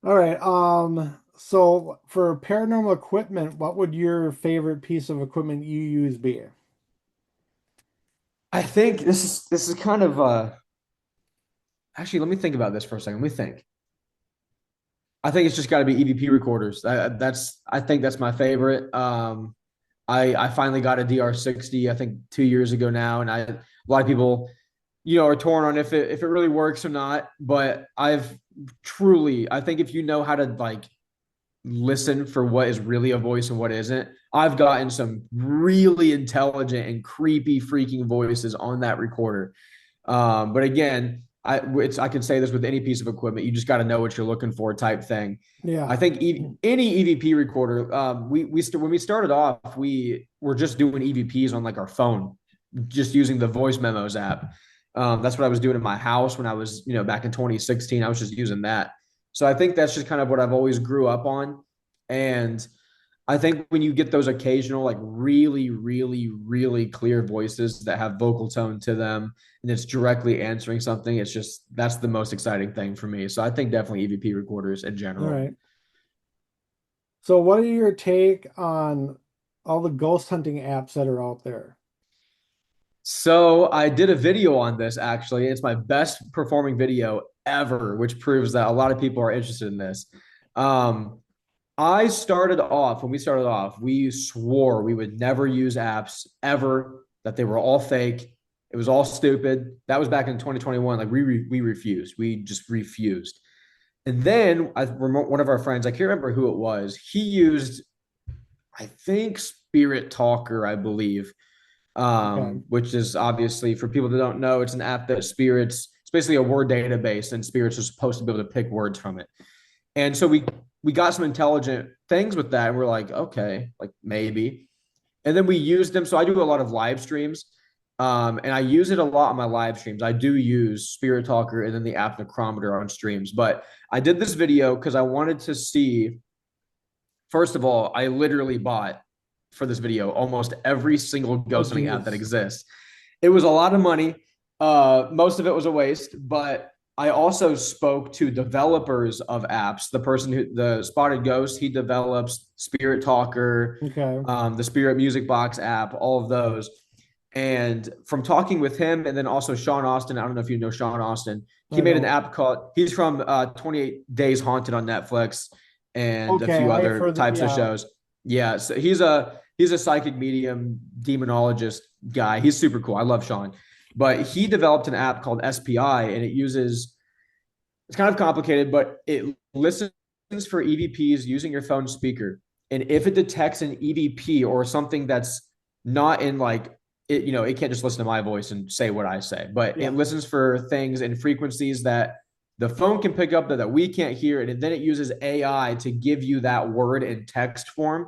All right. So for paranormal equipment, what would your favorite piece of equipment you use be? I think this is kind of actually. Let me think about this for a second. Let me think. I think it's just got to be EVP recorders. I think that's my favorite. I finally got a DR60 I think 2 years ago now, and a lot of people are torn on if it really works or not. But I think if you know how to like listen for what is really a voice and what isn't, I've gotten some really intelligent and creepy freaking voices on that recorder. But again, I can say this with any piece of equipment. You just got to know what you're looking for, type thing. I Yeah. think any EVP recorder. When we started off, we were just doing EVPs on like our phone, just using the voice memos app. That's what I was doing in my house when I was, back in 2016. I was just using that. So I think that's just kind of what I've always grew up on. And I think when you get those occasional, like really, really, really clear voices that have vocal tone to them and it's directly answering something, that's the most exciting thing for me. So I think definitely EVP recorders in All general. right. So what are your take on all the ghost hunting apps that are out there? So I did a video on this actually. It's my best performing video ever, which proves that a lot of people are interested in this. Um, I started off, when we started off, we swore we would never use apps ever, that they were all fake. It was all stupid. That was back in 2021. Like we refused. We just refused. And then one of our friends, I can't remember who it was, he used, I think, Spirit Talker, I believe, Okay. which is obviously, for people that don't know, it's an app that Spirits, it's basically a word database, and Spirits are supposed to be able to pick words from it. And so we got some intelligent things with that, and we're like, okay, like maybe. And then we use them. So I do a lot of live streams, and I use it a lot on my live streams. I do use Spirit Talker and then the app Necrometer on streams. But I did this video because I wanted to see. First of all, I literally bought for this video almost every single Oh, ghost hunting app that geez. exists. It was a lot of money. Most of it was a waste, but I also spoke to developers of apps. The person who, the Spotted Ghost, he develops Spirit Talker, Okay. the Spirit Music Box app, all of those. And from talking with him, and then also Sean Austin, I don't know if you know Sean Austin. He I made an don't. app called, he's from 28 Days Haunted on Netflix and a Okay, few I have other heard that. types of Yeah, shows. Yeah, so he's a psychic medium demonologist guy. He's super cool. I love Sean. But he developed an app called SPI, and it uses, it's kind of complicated, but it listens for EVPs using your phone speaker. And if it detects an EVP or something that's not in like it, it can't just listen to my voice and say what I say, but it yeah, listens for things and frequencies that the phone can pick up that we can't hear. And then it uses AI to give you that word in text form.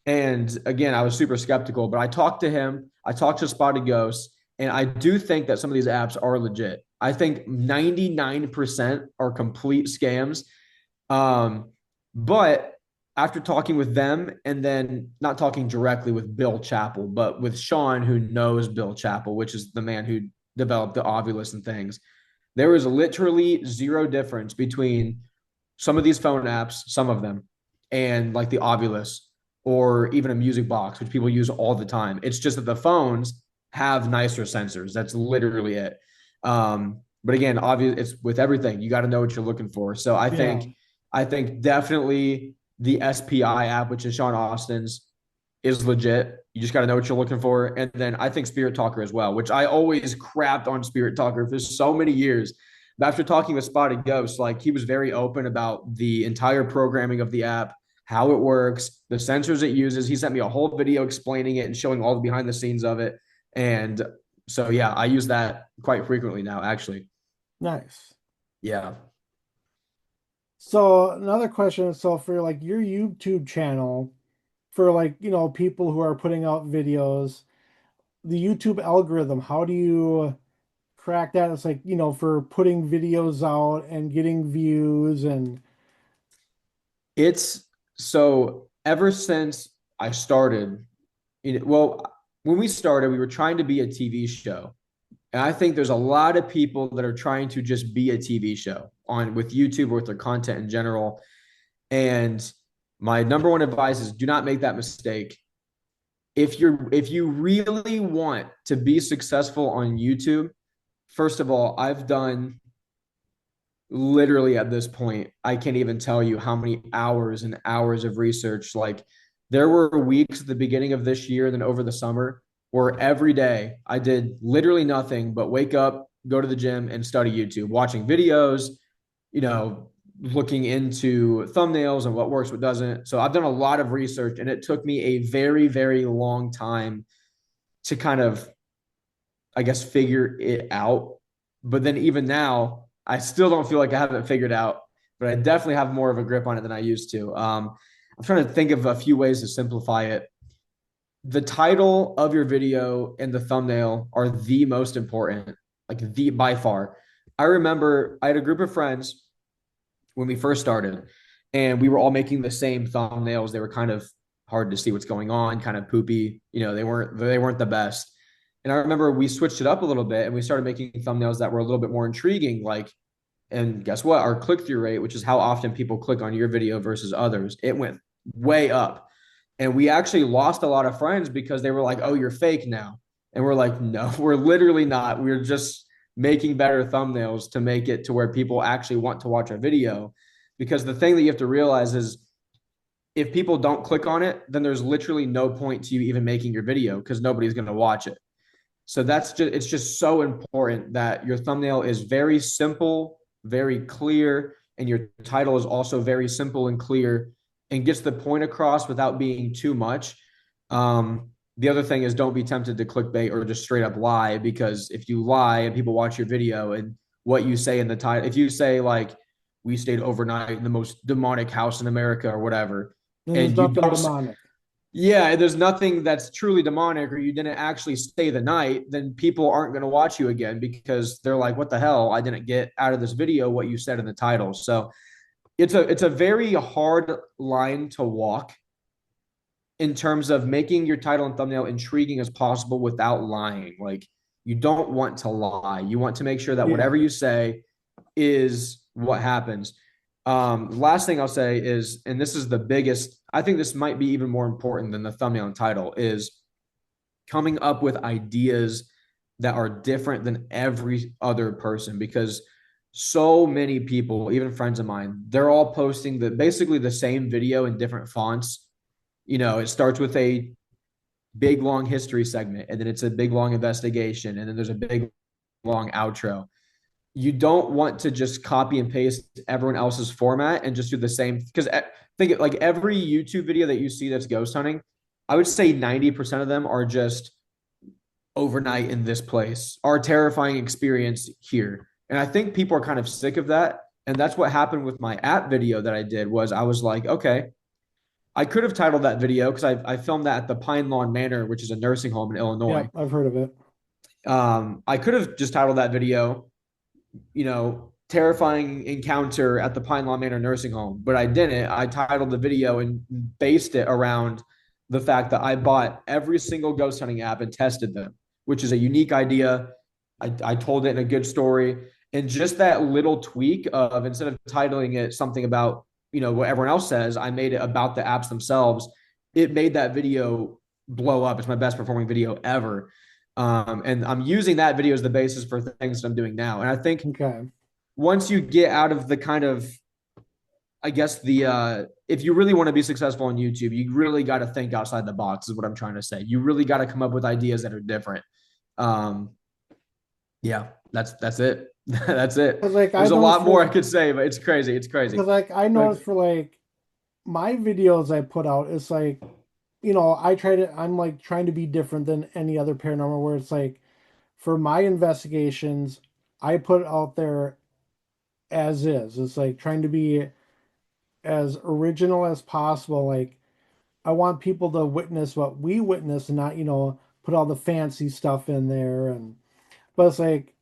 And again, I was super skeptical, but I talked to him, I talked to Spotted Ghost, and I do think that some of these apps are legit. I think 99% are complete scams. Um, but after talking with them and then not talking directly with Bill Chappell, but with Sean, who knows Bill Chappell, which is the man who developed the Ovilus and things, there was literally zero difference between some of these phone apps, some of them, and like the Ovilus or even a music box, which people use all the time. It's just that the phones have nicer sensors. That's literally it. But again, obviously, it's with everything. You got to know what you're looking for. So I yeah. think, I think definitely the SPI app, which is Sean Austin's, is legit. You just got to know what you're looking for. And then I think Spirit Talker as well, which I always crapped on Spirit Talker for so many years. But after talking with Spotted Ghost, like he was very open about the entire programming of the app, how it works, the sensors it uses. He sent me a whole video explaining it and showing all the behind the scenes of it. And so, yeah, I use that quite frequently now, actually. Nice. Yeah. So another question, so for like your YouTube channel, for like, people who are putting out videos, the YouTube algorithm, how do you crack that? It's like, for putting videos out and getting views and It's so ever since I started, well, when we started, we were trying to be a TV show. And I think there's a lot of people that are trying to just be a TV show on with YouTube or with their content in general. And my number one advice is do not make that mistake. If you really want to be successful on YouTube, first of all, I've done literally at this point, I can't even tell you how many hours and hours of research. Like there were weeks at the beginning of this year, then over the summer, where every day I did literally nothing but wake up, go to the gym, and study YouTube, watching videos, you know, looking into thumbnails and what works, what doesn't. So I've done a lot of research, and it took me a very, very long time to kind of, I guess, figure it out. But then even now, I still don't feel like I have it figured out, but I definitely have more of a grip on it than I used to. I'm trying to think of a few ways to simplify it. The title of your video and the thumbnail are the most important, like the by far. I remember I had a group of friends when we first started, and we were all making the same thumbnails. They were kind of hard to see what's going on, kind of poopy. They weren't the best. And I remember we switched it up a little bit and we started making thumbnails that were a little bit more intriguing. Like, and guess what? Our click through rate, which is how often people click on your video versus others, it went way up. And we actually lost a lot of friends because they were like, "Oh, you're fake now." And we're like, "No, we're literally not. We're just making better thumbnails to make it to where people actually want to watch our video." Because the thing that you have to realize is if people don't click on it, then there's literally no point to you even making your video because nobody's going to watch it. So it's just so important that your thumbnail is very simple, very clear, and your title is also very simple and clear and gets the point across without being too much. The other thing is don't be tempted to clickbait or just straight up lie, because if you lie and people watch your video and what you say in the title, if you say like we stayed overnight in the most demonic house in America or whatever, Then there's and you nothing don't, demonic. yeah, there's nothing that's truly demonic, or you didn't actually stay the night, then people aren't going to watch you again because they're like, what the hell? I didn't get out of this video what you said in the title. So it's a very hard line to walk in terms of making your title and thumbnail intriguing as possible without lying. Like you don't want to lie. You want to make sure that Yeah. whatever you say is what happens. Last thing I'll say is, and this is the biggest, I think this might be even more important than the thumbnail and title, is coming up with ideas that are different than every other person, because so many people, even friends of mine, they're all posting basically the same video in different fonts. It starts with a big long history segment, and then it's a big long investigation, and then there's a big long outro. You don't want to just copy and paste everyone else's format and just do the same, because think like every YouTube video that you see that's ghost hunting, I would say 90% of them are just overnight in this place, our terrifying experience here. And I think people are kind of sick of that. And that's what happened with my app video that I did. Was I was like, okay, I could have titled that video because I filmed that at the Pine Lawn Manor, which is a nursing home in Yeah, Illinois. I've heard of it. I could have just titled that video, terrifying encounter at the Pine Lawn Manor nursing home, but I didn't. I titled the video and based it around the fact that I bought every single ghost hunting app and tested them, which is a unique idea. I told it in a good story. And just that little tweak of, instead of titling it something about, what everyone else says, I made it about the apps themselves. It made that video blow up. It's my best performing video ever. And I'm using that video as the basis for things that I'm doing now. And I think Okay. once you get out of the kind of, I guess if you really want to be successful on YouTube, you really got to think outside the box, is what I'm trying to say. You really got to come up with ideas that are different. Um, yeah, that's it. That's it. Because like I There's a noticed lot more for I could say, but it's crazy. It's crazy. because like I Like noticed for like my videos I put out, it's like, I'm like trying to be different than any other paranormal, where it's like for my investigations, I put it out there as is. It's like trying to be as original as possible. Like I want people to witness what we witness and not, put all the fancy stuff in there. And but it's like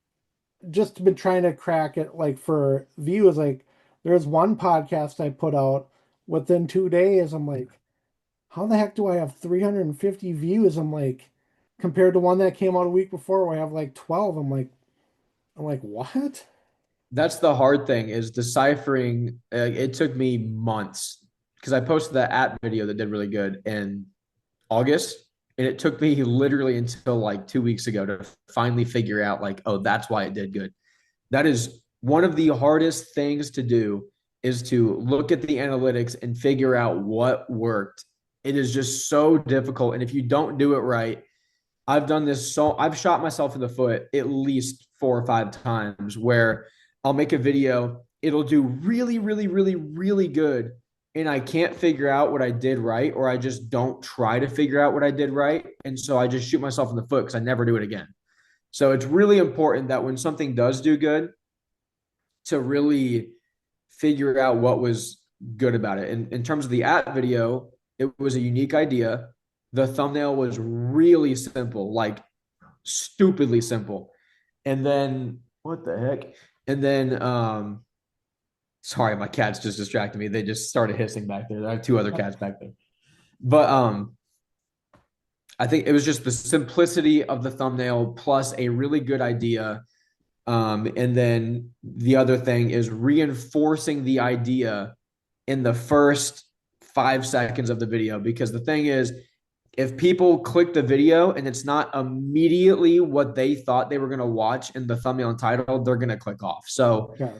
just been trying to crack it like for views. Like there's one podcast I put out within 2 days. I'm like, how the heck do I have 350 views? I'm like, compared to one that came out a week before where I have like 12. I'm like, what? that's the hard thing, is deciphering. It took me months because I posted that app video that did really good in August. And it took me literally until like 2 weeks ago to finally figure out, like, oh, that's why it did good. That is one of the hardest things to do, is to look at the analytics and figure out what worked. It is just so difficult. And if you don't do it right, I've shot myself in the foot at least 4 or 5 times where I'll make a video, it'll do really, really, really, really good. And I can't figure out what I did right, or I just don't try to figure out what I did right. And so I just shoot myself in the foot because I never do it again. So it's really important that when something does do good, to really figure out what was good about it. And in terms of the app video, it was a unique idea. The thumbnail was really simple, like stupidly simple. And then what the heck? And then sorry, my cats just distracted me. They just started hissing back there. I have two other cats back there. But I think it was just the simplicity of the thumbnail plus a really good idea. And then the other thing is reinforcing the idea in the first 5 seconds of the video, because the thing is, if people click the video and it's not immediately what they thought they were going to watch in the thumbnail and title, they're going to click off. So Okay.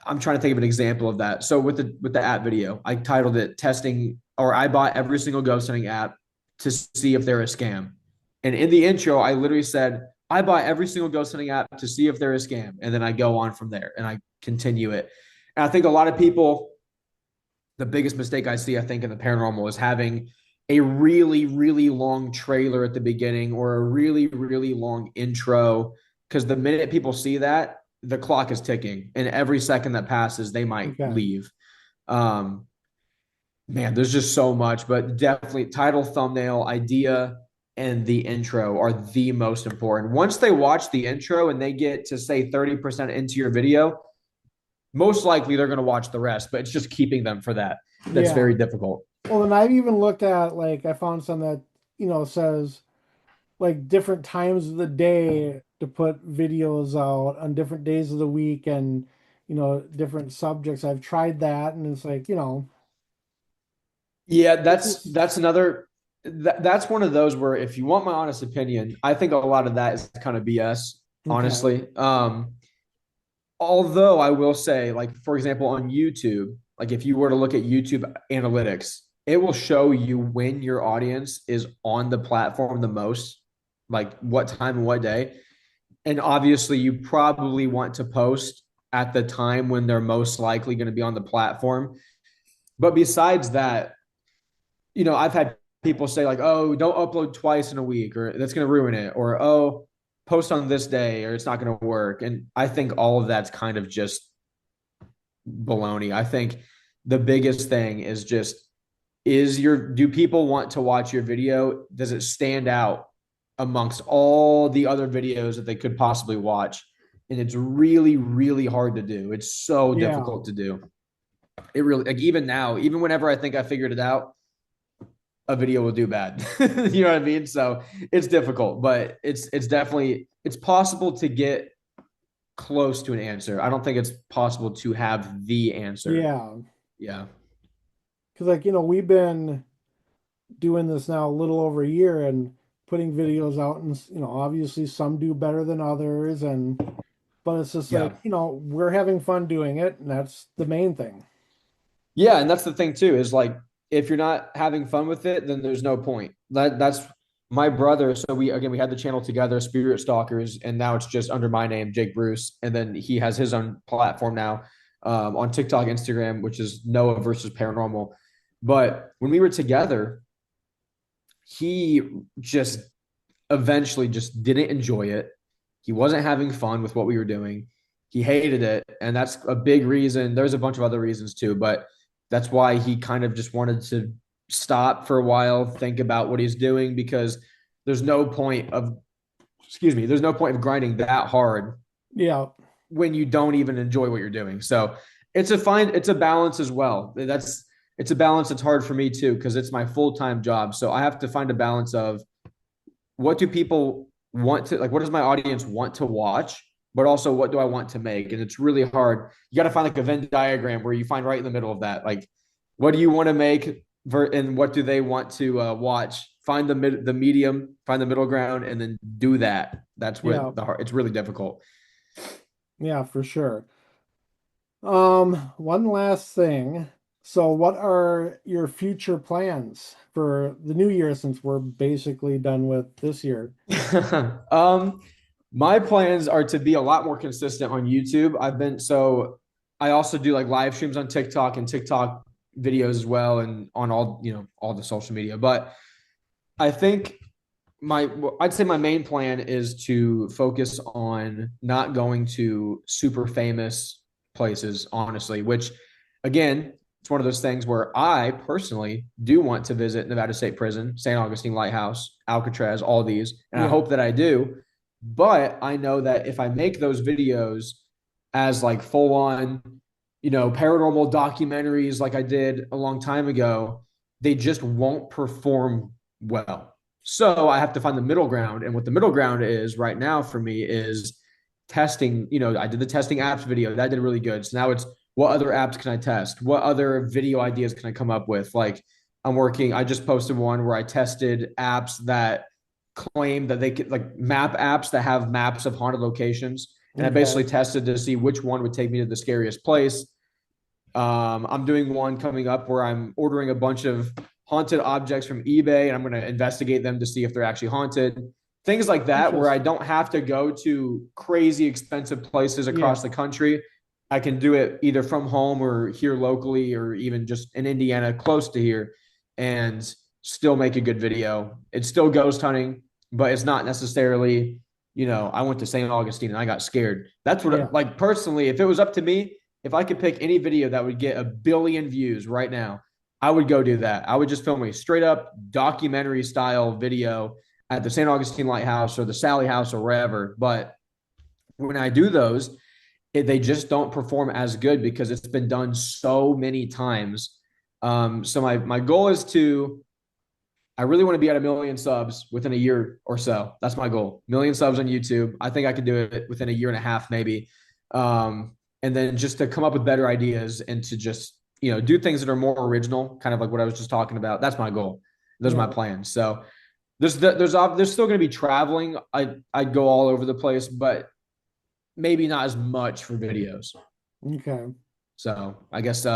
I'm trying to think of an example of that. So with the app video, I titled it testing, or I bought every single ghost hunting app to see if they're a scam. And in the intro, I literally said, I buy every single ghost hunting app to see if they're a scam. And then I go on from there and I continue it. And I think a lot of people, the biggest mistake I see, I think, in the paranormal is having a really, really long trailer at the beginning or a really, really long intro. Because the minute people see that, the clock is ticking, and every second that passes, they might Okay. leave. Um, Man, there's just so much, but definitely title, thumbnail, idea, and the intro are the most important. Once they watch the intro and they get to say 30% into your video, most likely they're going to watch the rest, but it's just keeping them for that. That's Yeah. very difficult. Well, then I've even looked at like I found some that, says like different times of the day to put videos out on different days of the week and different subjects. I've tried that and it's like, Yeah, it's that's just that's another that's one of those where, if you want my honest opinion, I think a lot of that is kind of BS, okay. honestly. Although I will say, like, for example, on YouTube, like if you were to look at YouTube analytics, it will show you when your audience is on the platform the most, like what time and what day. And obviously, you probably want to post at the time when they're most likely going to be on the platform. But besides that, I've had people say, like, "Oh, don't upload twice in a week, or that's going to ruin it," or "Oh, post on this day, or it's not going to work." And I think all of that's kind of just baloney. I think the biggest thing is just, do people want to watch your video? Does it stand out amongst all the other videos that they could possibly watch? And it's really, really hard to do. It's so Yeah. difficult to do. It really, like, even now, even whenever I think I figured it out, a video will do bad. You know what I mean? So it's difficult, but it's definitely, it's possible to get close to an answer. I don't think it's possible to have the answer. Yeah. Yeah. Because like, we've been doing this now a little over a year and putting videos out and obviously some do better than others and but it's just Yeah. like, we're having fun doing it and that's the main thing. Yeah, and that's the thing too, is like, if you're not having fun with it, then there's no point. That's my brother. So we had the channel together, Spirit Stalkers, and now it's just under my name, Jake Bruce, and then he has his own platform now, on TikTok, Instagram, which is Noah versus Paranormal. But when we were together, he just eventually just didn't enjoy it. He wasn't having fun with what we were doing. He hated it. And that's a big reason. There's a bunch of other reasons too, but that's why he kind of just wanted to stop for a while, think about what he's doing, because there's no point of, there's no point of grinding that hard Yeah. when you don't even enjoy what you're doing. So it's a balance as well. It's a balance that's hard for me too, because it's my full-time job. So I have to find a balance of, what do people want to, like, what does my audience want to watch, but also what do I want to make? And it's really hard. You got to find like a Venn diagram where you find right in the middle of that, like, what do you want to make, and what do they want to watch? Find the medium, find the middle ground, and then do that. That's Yeah. what it's really difficult. Yeah, for sure. One last thing. So what are your future plans for the new year since we're basically done with this year? um my plans are to be a lot more consistent on YouTube. I also do like live streams on TikTok and TikTok videos as well, and on all the social media. But I think I'd say my main plan is to focus on not going to super famous places, honestly, which, again, it's one of those things where I personally do want to visit Nevada State Prison, St. Augustine Lighthouse, Alcatraz, all these, and I Yeah. hope that I do. But I know that if I make those videos as like full on, paranormal documentaries like I did a long time ago, they just won't perform well. So I have to find the middle ground. And what the middle ground is right now for me is testing. I did the testing apps video. That did really good. So now it's what other apps can I test? What other video ideas can I come up with? Like I just posted one where I tested apps that claim that they could like map apps that have maps of haunted locations. And I basically Okay. tested to see which one would take me to the scariest place. I'm doing one coming up where I'm ordering a bunch of haunted objects from eBay and I'm going to investigate them to see if they're actually haunted. Things like that, where I Interesting. don't have to go to crazy expensive places across Yeah. the country. I can do it either from home or here locally or even just in Indiana, close to here, and still make a good video. It's still ghost hunting, but it's not necessarily, I went to St. Augustine and I got scared. That's Yeah. what, like, personally, if it was up to me, if I could pick any video that would get a billion views right now, I would go do that. I would just film a straight up documentary style video at the St. Augustine Lighthouse or the Sally House or wherever. But when I do those, they just don't perform as good because it's been done so many times. So my goal is to I really want to be at 1 million subs within a year or so. That's my goal. 1 million subs on YouTube. I think I can do it within a year and a half, maybe. And then just to come up with better ideas and to just, do things that are more original, kind of like what I was just talking about. That's my goal. Those are my Yeah. plans. So there's still going to be traveling. I'd go all over the place, but maybe not as much for videos. Okay. So I guess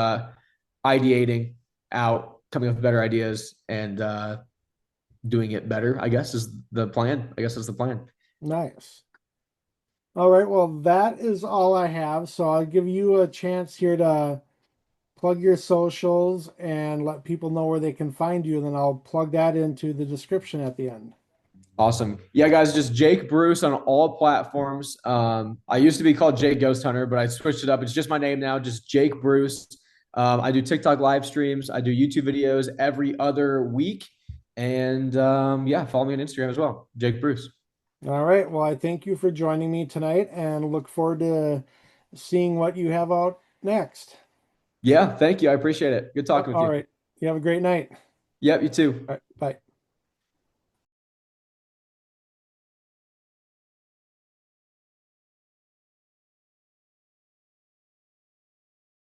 ideating out, coming up with better ideas, and doing it better, I guess is the plan. I guess is the plan. Nice. All right. Well, that is all I have. So I'll give you a chance here to plug your socials and let people know where they can find you. And then I'll plug that into the description at the end. Awesome. Yeah, guys, just Jake Bruce on all platforms. I used to be called Jake Ghost Hunter, but I switched it up. It's just my name now, just Jake Bruce. I do TikTok live streams. I do YouTube videos every other week. And yeah, follow me on Instagram as well, Jake Bruce. All right. Well, I thank you for joining me tonight and look forward to seeing what you have out next. Yeah, thank you. I appreciate it. Good talking with All you. right. You have a great night. Yep, you too. All right. Bye.